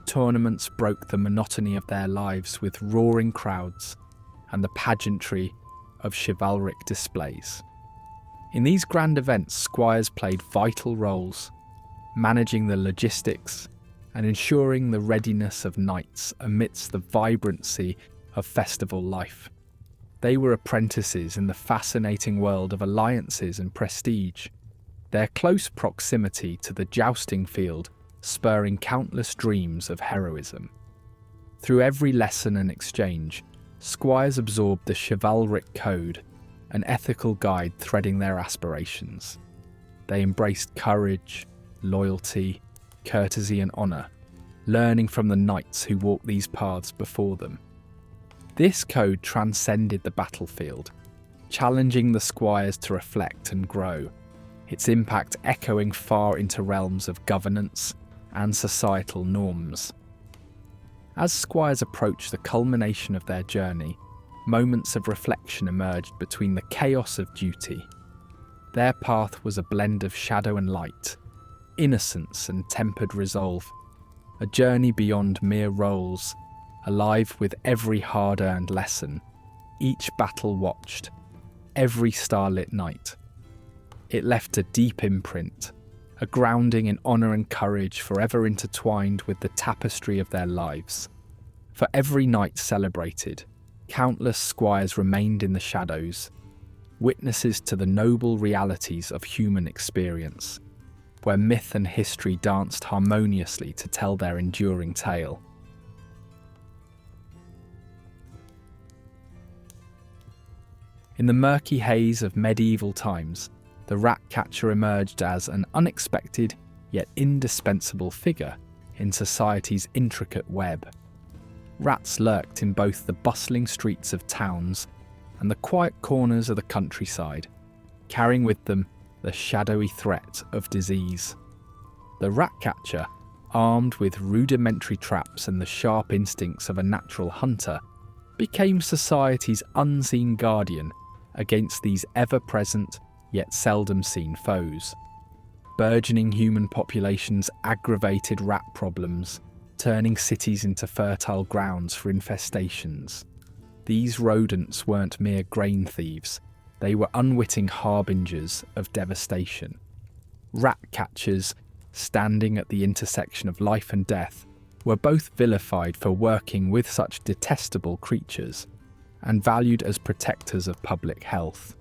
Tournaments broke the monotony of their lives with roaring crowds and the pageantry of chivalric displays. In these grand events, squires played vital roles, managing the logistics and ensuring the readiness of knights amidst the vibrancy of festival life. They were apprentices in the fascinating world of alliances and prestige, their close proximity to the jousting field spurring countless dreams of heroism. Through every lesson and exchange, squires absorbed the chivalric code, an ethical guide threading their aspirations. They embraced courage, loyalty, courtesy and honour, learning from the knights who walked these paths before them. This code transcended the battlefield, challenging the squires to reflect and grow, its impact echoing far into realms of governance and societal norms. As squires approached the culmination of their journey, moments of reflection emerged between the chaos of duty. Their path was a blend of shadow and light, innocence and tempered resolve, a journey beyond mere roles, alive with every hard-earned lesson, each battle watched, every starlit night. It left a deep imprint, a grounding in honour and courage forever intertwined with the tapestry of their lives. For every night celebrated, countless squires remained in the shadows, witnesses to the noble realities of human experience, where myth and history danced harmoniously to tell their enduring tale. In the murky haze of medieval times, the rat catcher emerged as an unexpected yet indispensable figure in society's intricate web. Rats lurked in both the bustling streets of towns and the quiet corners of the countryside, carrying with them the shadowy threat of disease. The rat catcher, armed with rudimentary traps and the sharp instincts of a natural hunter, became society's unseen guardian against these ever-present yet seldom seen foes. Burgeoning human populations aggravated rat problems, turning cities into fertile grounds for infestations. These rodents weren't mere grain thieves, they were unwitting harbingers of devastation. Rat catchers, standing at the intersection of life and death, were both vilified for working with such detestable creatures and valued as protectors of public health.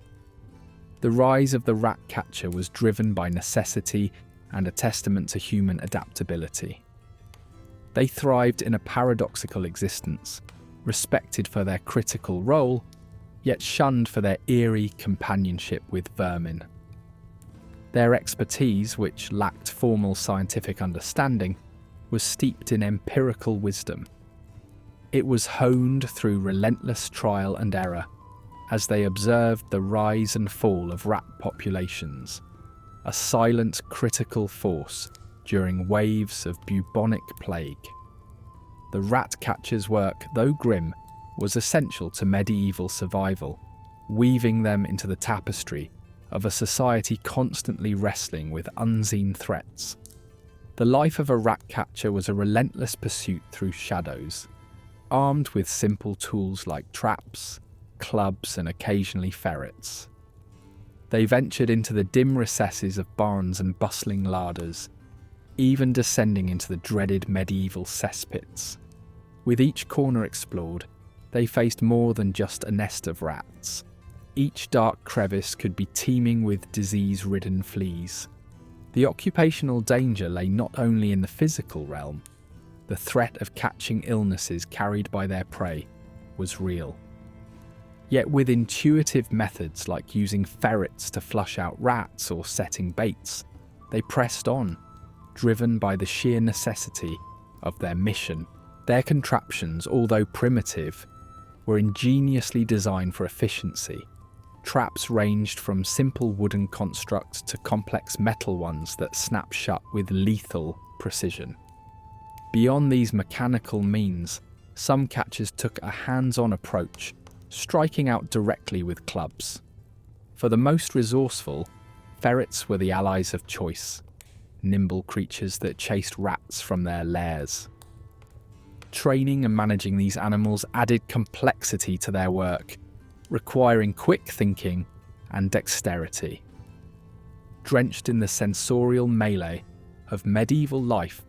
The rise of the rat catcher was driven by necessity and a testament to human adaptability. They thrived in a paradoxical existence, respected for their critical role, yet shunned for their eerie companionship with vermin. Their expertise, which lacked formal scientific understanding, was steeped in empirical wisdom. It was honed through relentless trial and error, as they observed the rise and fall of rat populations, a silent critical force during waves of bubonic plague. The rat catcher's work, though grim, was essential to medieval survival, weaving them into the tapestry of a society constantly wrestling with unseen threats. The life of a rat catcher was a relentless pursuit through shadows, armed with simple tools like traps, clubs, and occasionally ferrets. They ventured into the dim recesses of barns and bustling larders, even descending into the dreaded medieval cesspits. With each corner explored, they faced more than just a nest of rats. Each dark crevice could be teeming with disease-ridden fleas. The occupational danger lay not only in the physical realm. The threat of catching illnesses carried by their prey was real. Yet with intuitive methods like using ferrets to flush out rats or setting baits, they pressed on, driven by the sheer necessity of their mission. Their contraptions, although primitive, were ingeniously designed for efficiency. Traps ranged from simple wooden constructs to complex metal ones that snap shut with lethal precision. Beyond these mechanical means, some catchers took a hands-on approach, striking out directly with clubs. For the most resourceful, ferrets were the allies of choice, nimble creatures that chased rats from their lairs. Training and managing these animals added complexity to their work, requiring quick thinking and dexterity. Drenched in the sensorial melee of medieval life,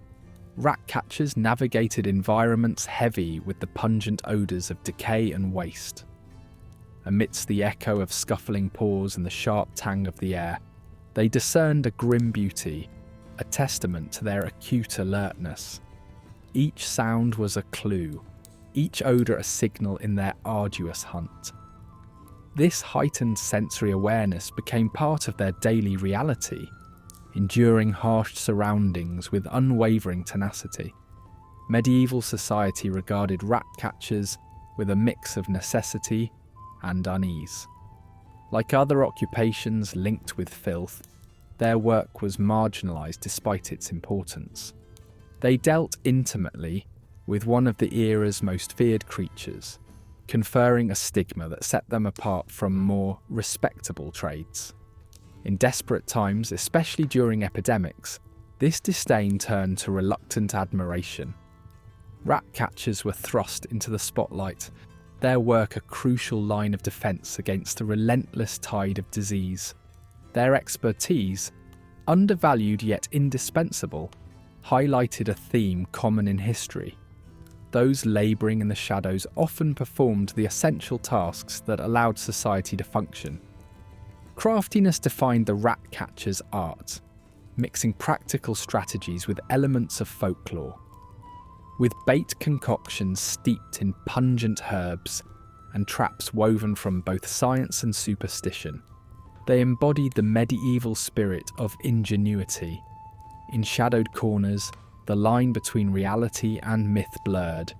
rat catchers navigated environments heavy with the pungent odours of decay and waste. Amidst the echo of scuffling paws and the sharp tang of the air, they discerned a grim beauty, a testament to their acute alertness. Each sound was a clue, each odour a signal in their arduous hunt. This heightened sensory awareness became part of their daily reality, enduring harsh surroundings with unwavering tenacity. Medieval society regarded rat catchers with a mix of necessity and unease. Like other occupations linked with filth, their work was marginalised despite its importance. They dealt intimately with one of the era's most feared creatures, conferring a stigma that set them apart from more respectable trades. In desperate times, especially during epidemics, this disdain turned to reluctant admiration. Rat catchers were thrust into the spotlight, their work a crucial line of defence against the relentless tide of disease. Their expertise, undervalued yet indispensable, highlighted a theme common in history. Those labouring in the shadows often performed the essential tasks that allowed society to function. Craftiness defined the rat catcher's art, mixing practical strategies with elements of folklore. With bait concoctions steeped in pungent herbs and traps woven from both science and superstition, they embodied the medieval spirit of ingenuity. In shadowed corners, the line between reality and myth blurred,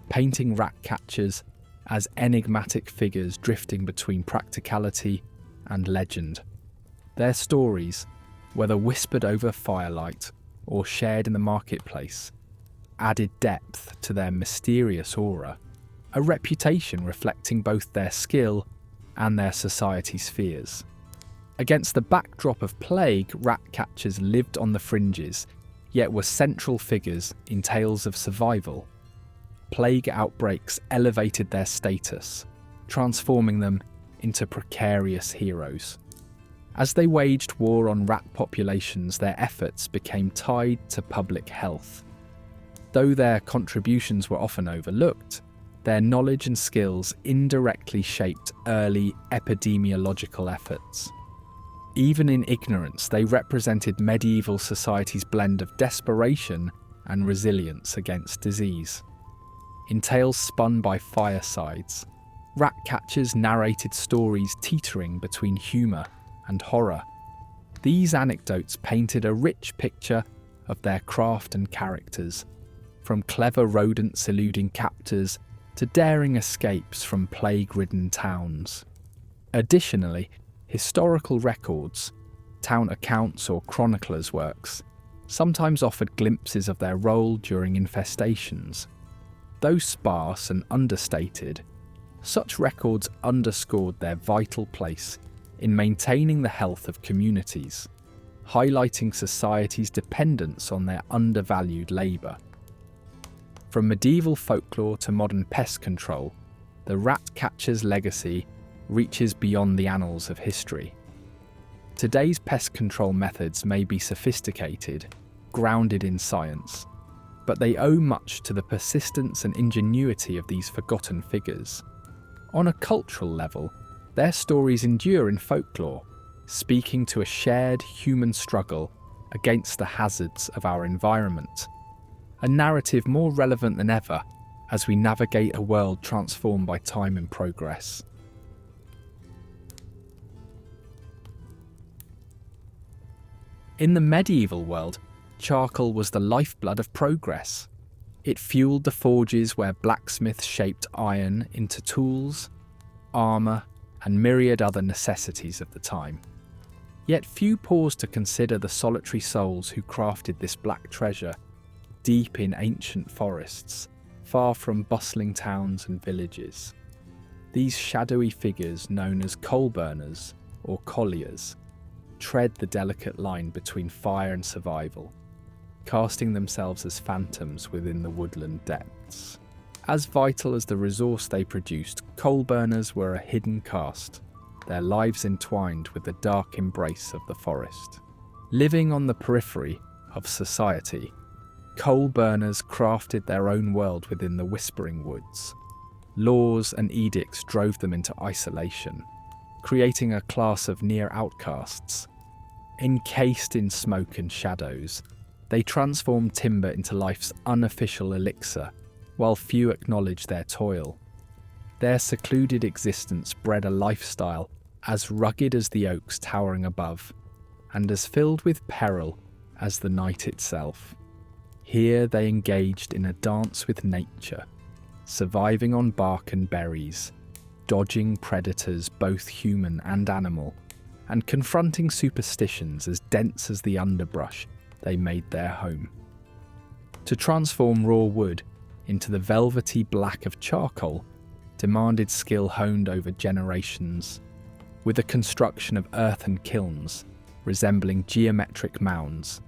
painting rat catchers as enigmatic figures drifting between practicality and legend. Their stories, whether whispered over firelight or shared in the marketplace, added depth to their mysterious aura, a reputation reflecting both their skill and their society's fears. Against the backdrop of plague, rat catchers lived on the fringes, yet were central figures in tales of survival. Plague outbreaks elevated their status, transforming them into precarious heroes. As they waged war on rat populations, their efforts became tied to public health. Though their contributions were often overlooked, their knowledge and skills indirectly shaped early epidemiological efforts. Even in ignorance, they represented medieval society's blend of desperation and resilience against disease. In tales spun by firesides, rat catchers narrated stories teetering between humour and horror. These anecdotes painted a rich picture of their craft and characters, from clever rodents eluding captors to daring escapes from plague-ridden towns. Additionally, historical records, town accounts or chroniclers' works, sometimes offered glimpses of their role during infestations. Though sparse and understated, such records underscored their vital place in maintaining the health of communities, highlighting society's dependence on their undervalued labour. From medieval folklore to modern pest control, the rat catcher's legacy reaches beyond the annals of history. Today's pest control methods may be sophisticated, grounded in science, but they owe much to the persistence and ingenuity of these forgotten figures. On a cultural level, their stories endure in folklore, speaking to a shared human struggle against the hazards of our environment. A narrative more relevant than ever as we navigate a world transformed by time and progress. In the medieval world, charcoal was the lifeblood of progress. It fueled the forges where blacksmiths shaped iron into tools, armour, and myriad other necessities of the time. Yet few paused to consider the solitary souls who crafted this black treasure, deep in ancient forests, far from bustling towns and villages. These shadowy figures, known as coal burners or colliers, tread the delicate line between fire and survival, casting themselves as phantoms within the woodland depths. As vital as the resource they produced, coal burners were a hidden caste, their lives entwined with the dark embrace of the forest. Living on the periphery of society, coal burners crafted their own world within the Whispering Woods. Laws and edicts drove them into isolation, creating a class of near outcasts. Encased in smoke and shadows, they transformed timber into life's unofficial elixir, while few acknowledged their toil. Their secluded existence bred a lifestyle as rugged as the oaks towering above, and as filled with peril as the night itself. Here they engaged in a dance with nature, surviving on bark and berries, dodging predators both human and animal, and confronting superstitions as dense as the underbrush they made their home. To transform raw wood into the velvety black of charcoal demanded skill honed over generations, with the construction of earthen kilns resembling geometric mounds.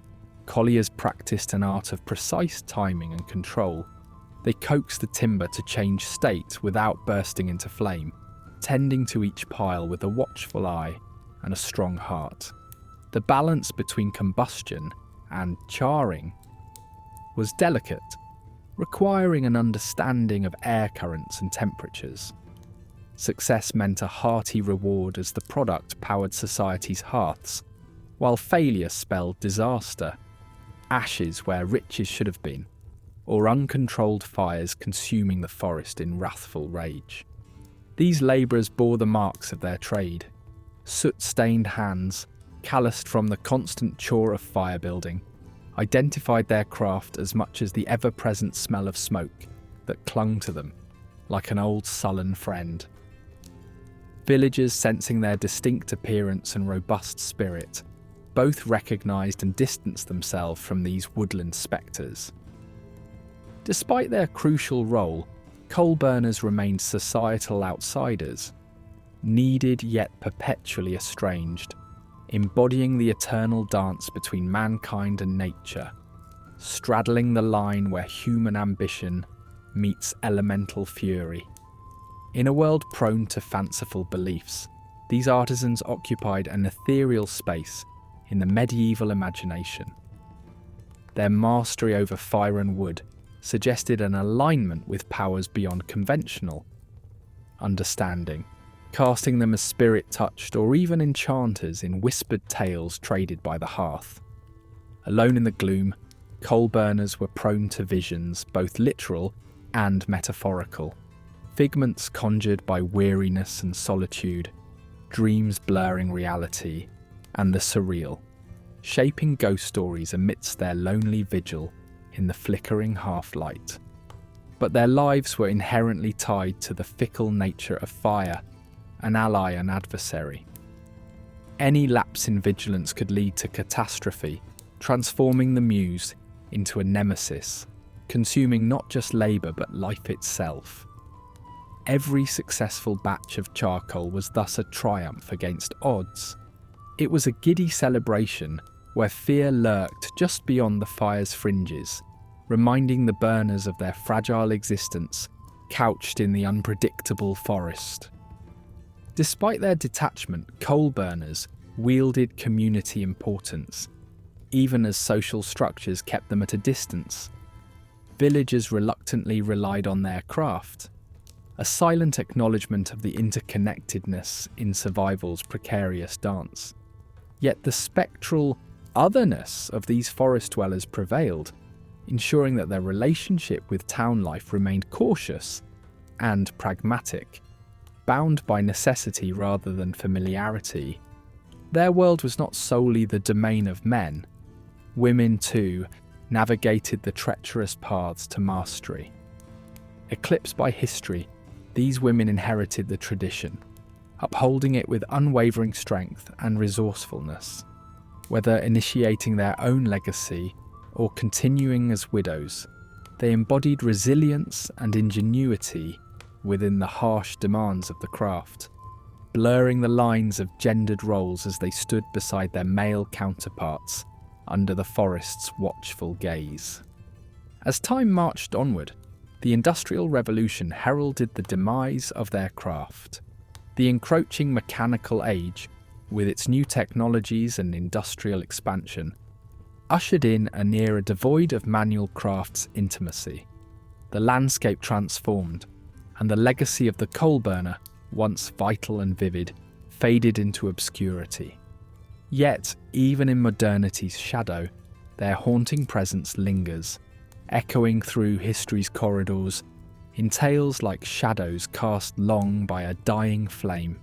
Colliers practiced an art of precise timing and control. They coaxed the timber to change state without bursting into flame, tending to each pile with a watchful eye and a strong heart. The balance between combustion and charring was delicate, requiring an understanding of air currents and temperatures. Success meant a hearty reward as the product powered society's hearths, while failure spelled disaster, ashes where riches should have been, or uncontrolled fires consuming the forest in wrathful rage. These labourers bore the marks of their trade, soot-stained hands, calloused from the constant chore of fire building, identified their craft as much as the ever-present smell of smoke that clung to them like an old sullen friend. Villagers, sensing their distinct appearance and robust spirit, both recognised and distanced themselves from these woodland spectres. Despite their crucial role, coal burners remained societal outsiders, needed yet perpetually estranged, embodying the eternal dance between mankind and nature, straddling the line where human ambition meets elemental fury. In a world prone to fanciful beliefs, these artisans occupied an ethereal space in the medieval imagination. Their mastery over fire and wood suggested an alignment with powers beyond conventional understanding, casting them as spirit-touched or even enchanters in whispered tales traded by the hearth. Alone in the gloom, coal burners were prone to visions, both literal and metaphorical, figments conjured by weariness and solitude, dreams blurring reality and the surreal, shaping ghost stories amidst their lonely vigil in the flickering half-light. But their lives were inherently tied to the fickle nature of fire, an ally and adversary. Any lapse in vigilance could lead to catastrophe, transforming the muse into a nemesis, consuming not just labour but life itself. Every successful batch of charcoal was thus a triumph against odds. It was a giddy celebration where fear lurked just beyond the fire's fringes, reminding the burners of their fragile existence couched in the unpredictable forest. Despite their detachment, coal burners wielded community importance, even as social structures kept them at a distance. Villagers reluctantly relied on their craft, a silent acknowledgement of the interconnectedness in survival's precarious dance. Yet the spectral otherness of these forest dwellers prevailed, ensuring that their relationship with town life remained cautious and pragmatic, bound by necessity rather than familiarity. Their world was not solely the domain of men. Women, too, navigated the treacherous paths to mastery. Eclipsed by history, these women inherited the tradition, upholding it with unwavering strength and resourcefulness. Whether initiating their own legacy or continuing as widows, they embodied resilience and ingenuity within the harsh demands of the craft, blurring the lines of gendered roles as they stood beside their male counterparts under the forest's watchful gaze. As time marched onward, the Industrial Revolution heralded the demise of their craft. The encroaching mechanical age, with its new technologies and industrial expansion, ushered in an era devoid of manual craft's intimacy. The landscape transformed, and the legacy of the coal burner, once vital and vivid, faded into obscurity. Yet, even in modernity's shadow, their haunting presence lingers, echoing through history's corridors, in tales like shadows cast long by a dying flame.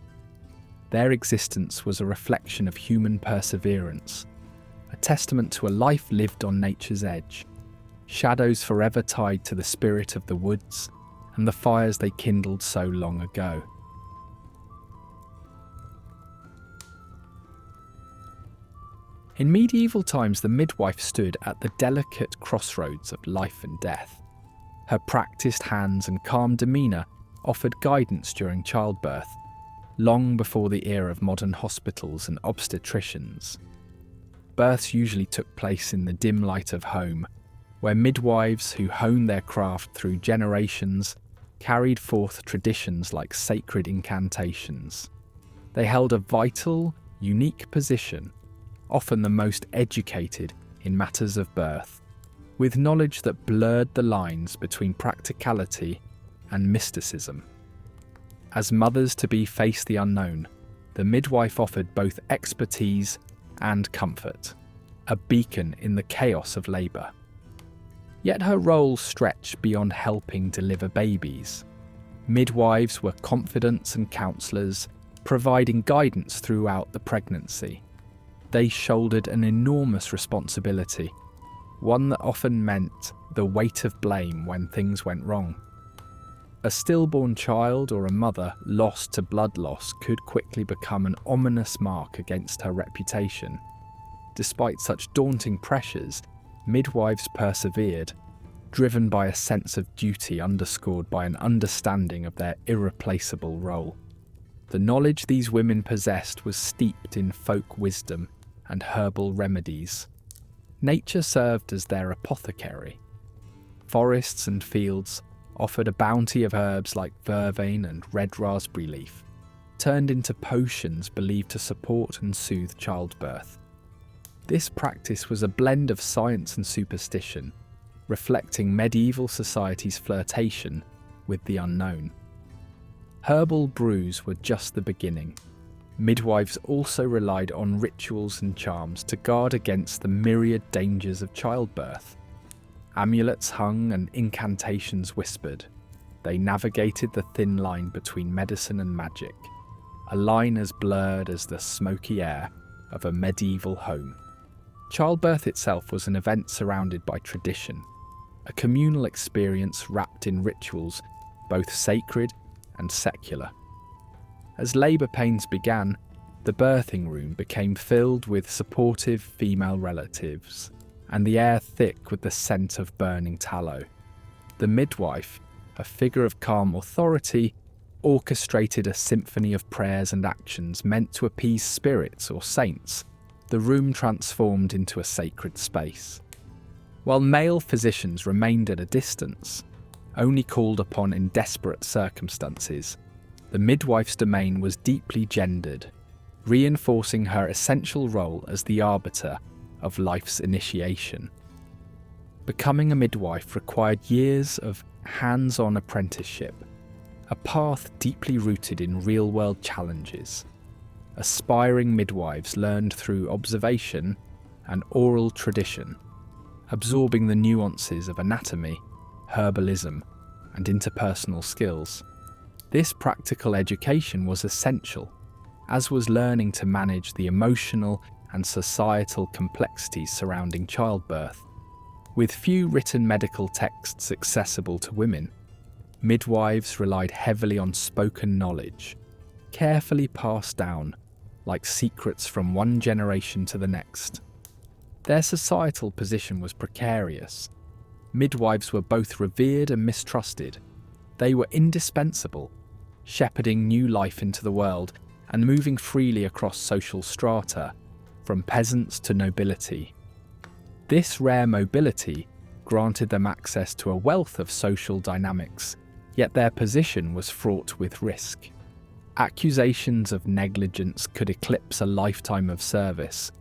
Their existence was a reflection of human perseverance, a testament to a life lived on nature's edge, shadows forever tied to the spirit of the woods and the fires they kindled so long ago. In medieval times, the midwife stood at the delicate crossroads of life and death. Her practiced hands and calm demeanour offered guidance during childbirth, long before the era of modern hospitals and obstetricians. Births usually took place in the dim light of home, where midwives who honed their craft through generations carried forth traditions like sacred incantations. They held a vital, unique position, often the most educated in matters of birth, with knowledge that blurred the lines between practicality and mysticism. As mothers-to-be faced the unknown, the midwife offered both expertise and comfort, a beacon in the chaos of labour. Yet her role stretched beyond helping deliver babies. Midwives were confidants and counsellors, providing guidance throughout the pregnancy. They shouldered an enormous responsibility, one that often meant the weight of blame when things went wrong. A stillborn child or a mother lost to blood loss could quickly become an ominous mark against her reputation. Despite such daunting pressures, midwives persevered, driven by a sense of duty underscored by an understanding of their irreplaceable role. The knowledge these women possessed was steeped in folk wisdom and herbal remedies. Nature served as their apothecary. Forests and fields offered a bounty of herbs like vervain and red raspberry leaf, turned into potions believed to support and soothe childbirth. This practice was a blend of science and superstition, reflecting medieval society's flirtation with the unknown. Herbal brews were just the beginning. Midwives also relied on rituals and charms to guard against the myriad dangers of childbirth. Amulets hung and incantations whispered. They navigated the thin line between medicine and magic, a line as blurred as the smoky air of a medieval home. Childbirth itself was an event surrounded by tradition, a communal experience wrapped in rituals, both sacred and secular. As labour pains began, the birthing room became filled with supportive female relatives, and the air thick with the scent of burning tallow. The midwife, a figure of calm authority, orchestrated a symphony of prayers and actions meant to appease spirits or saints. The room transformed into a sacred space. While male physicians remained at a distance, only called upon in desperate circumstances, the midwife's domain was deeply gendered, reinforcing her essential role as the arbiter of life's initiation. Becoming a midwife required years of hands-on apprenticeship, a path deeply rooted in real-world challenges. Aspiring midwives learned through observation and oral tradition, absorbing the nuances of anatomy, herbalism, and interpersonal skills. This practical education was essential, as was learning to manage the emotional and societal complexities surrounding childbirth. With few written medical texts accessible to women, midwives relied heavily on spoken knowledge, carefully passed down like secrets from one generation to the next. Their societal position was precarious. Midwives were both revered and mistrusted. They were indispensable, shepherding new life into the world and moving freely across social strata, from peasants to nobility. This rare mobility granted them access to a wealth of social dynamics, yet their position was fraught with risk. Accusations of negligence could eclipse a lifetime of service,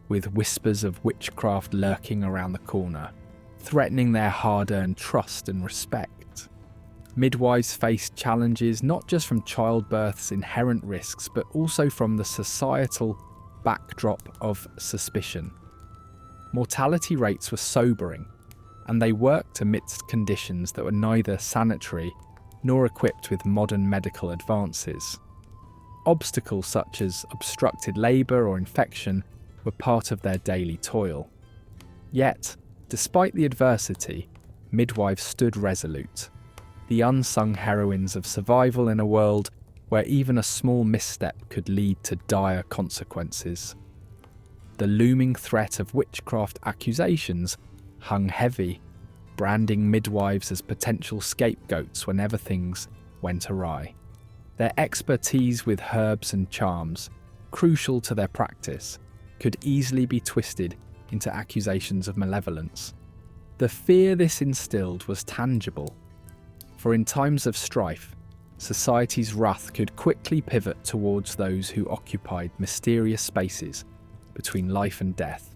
with whispers of witchcraft lurking around the corner, threatening their hard-earned trust and respect. Midwives faced challenges not just from childbirth's inherent risks, but also from the societal backdrop of suspicion. Mortality rates were sobering, and they worked amidst conditions that were neither sanitary nor equipped with modern medical advances. Obstacles such as obstructed labour or infection were part of their daily toil. Yet, despite the adversity, midwives stood resolute, the unsung heroines of survival in a world where even a small misstep could lead to dire consequences. The looming threat of witchcraft accusations hung heavy, branding midwives as potential scapegoats whenever things went awry. Their expertise with herbs and charms, crucial to their practice, could easily be twisted into accusations of malevolence. The fear this instilled was tangible, for in times of strife, society's wrath could quickly pivot towards those who occupied mysterious spaces between life and death.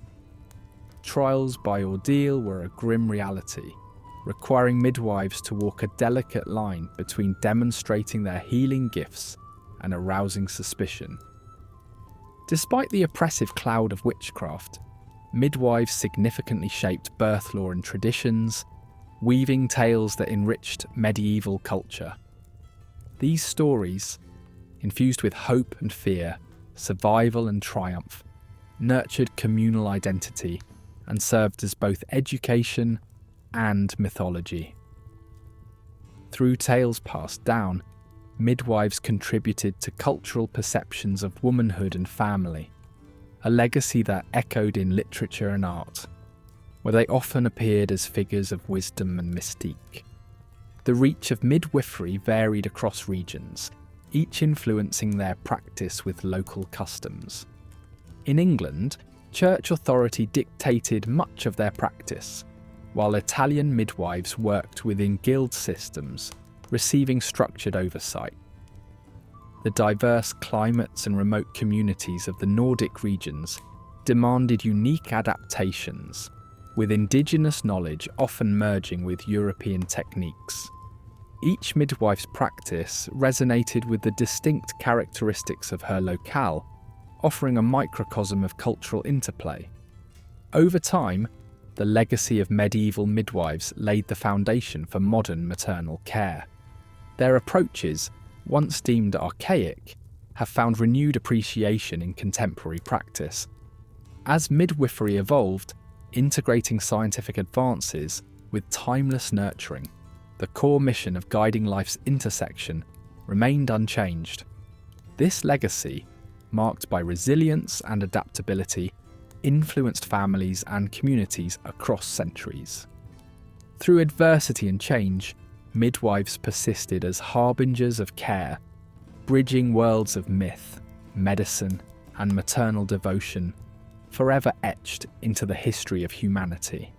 Trials by ordeal were a grim reality, requiring midwives to walk a delicate line between demonstrating their healing gifts and arousing suspicion. Despite the oppressive cloud of witchcraft, midwives significantly shaped birth law and traditions, weaving tales that enriched medieval culture. These stories, infused with hope and fear, survival and triumph, nurtured communal identity and served as both education and mythology. Through tales passed down, midwives contributed to cultural perceptions of womanhood and family, a legacy that echoed in literature and art, where they often appeared as figures of wisdom and mystique. The reach of midwifery varied across regions, each influencing their practice with local customs. In England, church authority dictated much of their practice, while Italian midwives worked within guild systems, receiving structured oversight. The diverse climates and remote communities of the Nordic regions demanded unique adaptations, with indigenous knowledge often merging with European techniques. Each midwife's practice resonated with the distinct characteristics of her locale, offering a microcosm of cultural interplay. Over time, the legacy of medieval midwives laid the foundation for modern maternal care. Their approaches, once deemed archaic, have found renewed appreciation in contemporary practice. As midwifery evolved, integrating scientific advances with timeless nurturing, the core mission of guiding life's intersection remained unchanged. This legacy, marked by resilience and adaptability, influenced families and communities across centuries. Through adversity and change, midwives persisted as harbingers of care, bridging worlds of myth, medicine, and maternal devotion, forever etched into the history of humanity.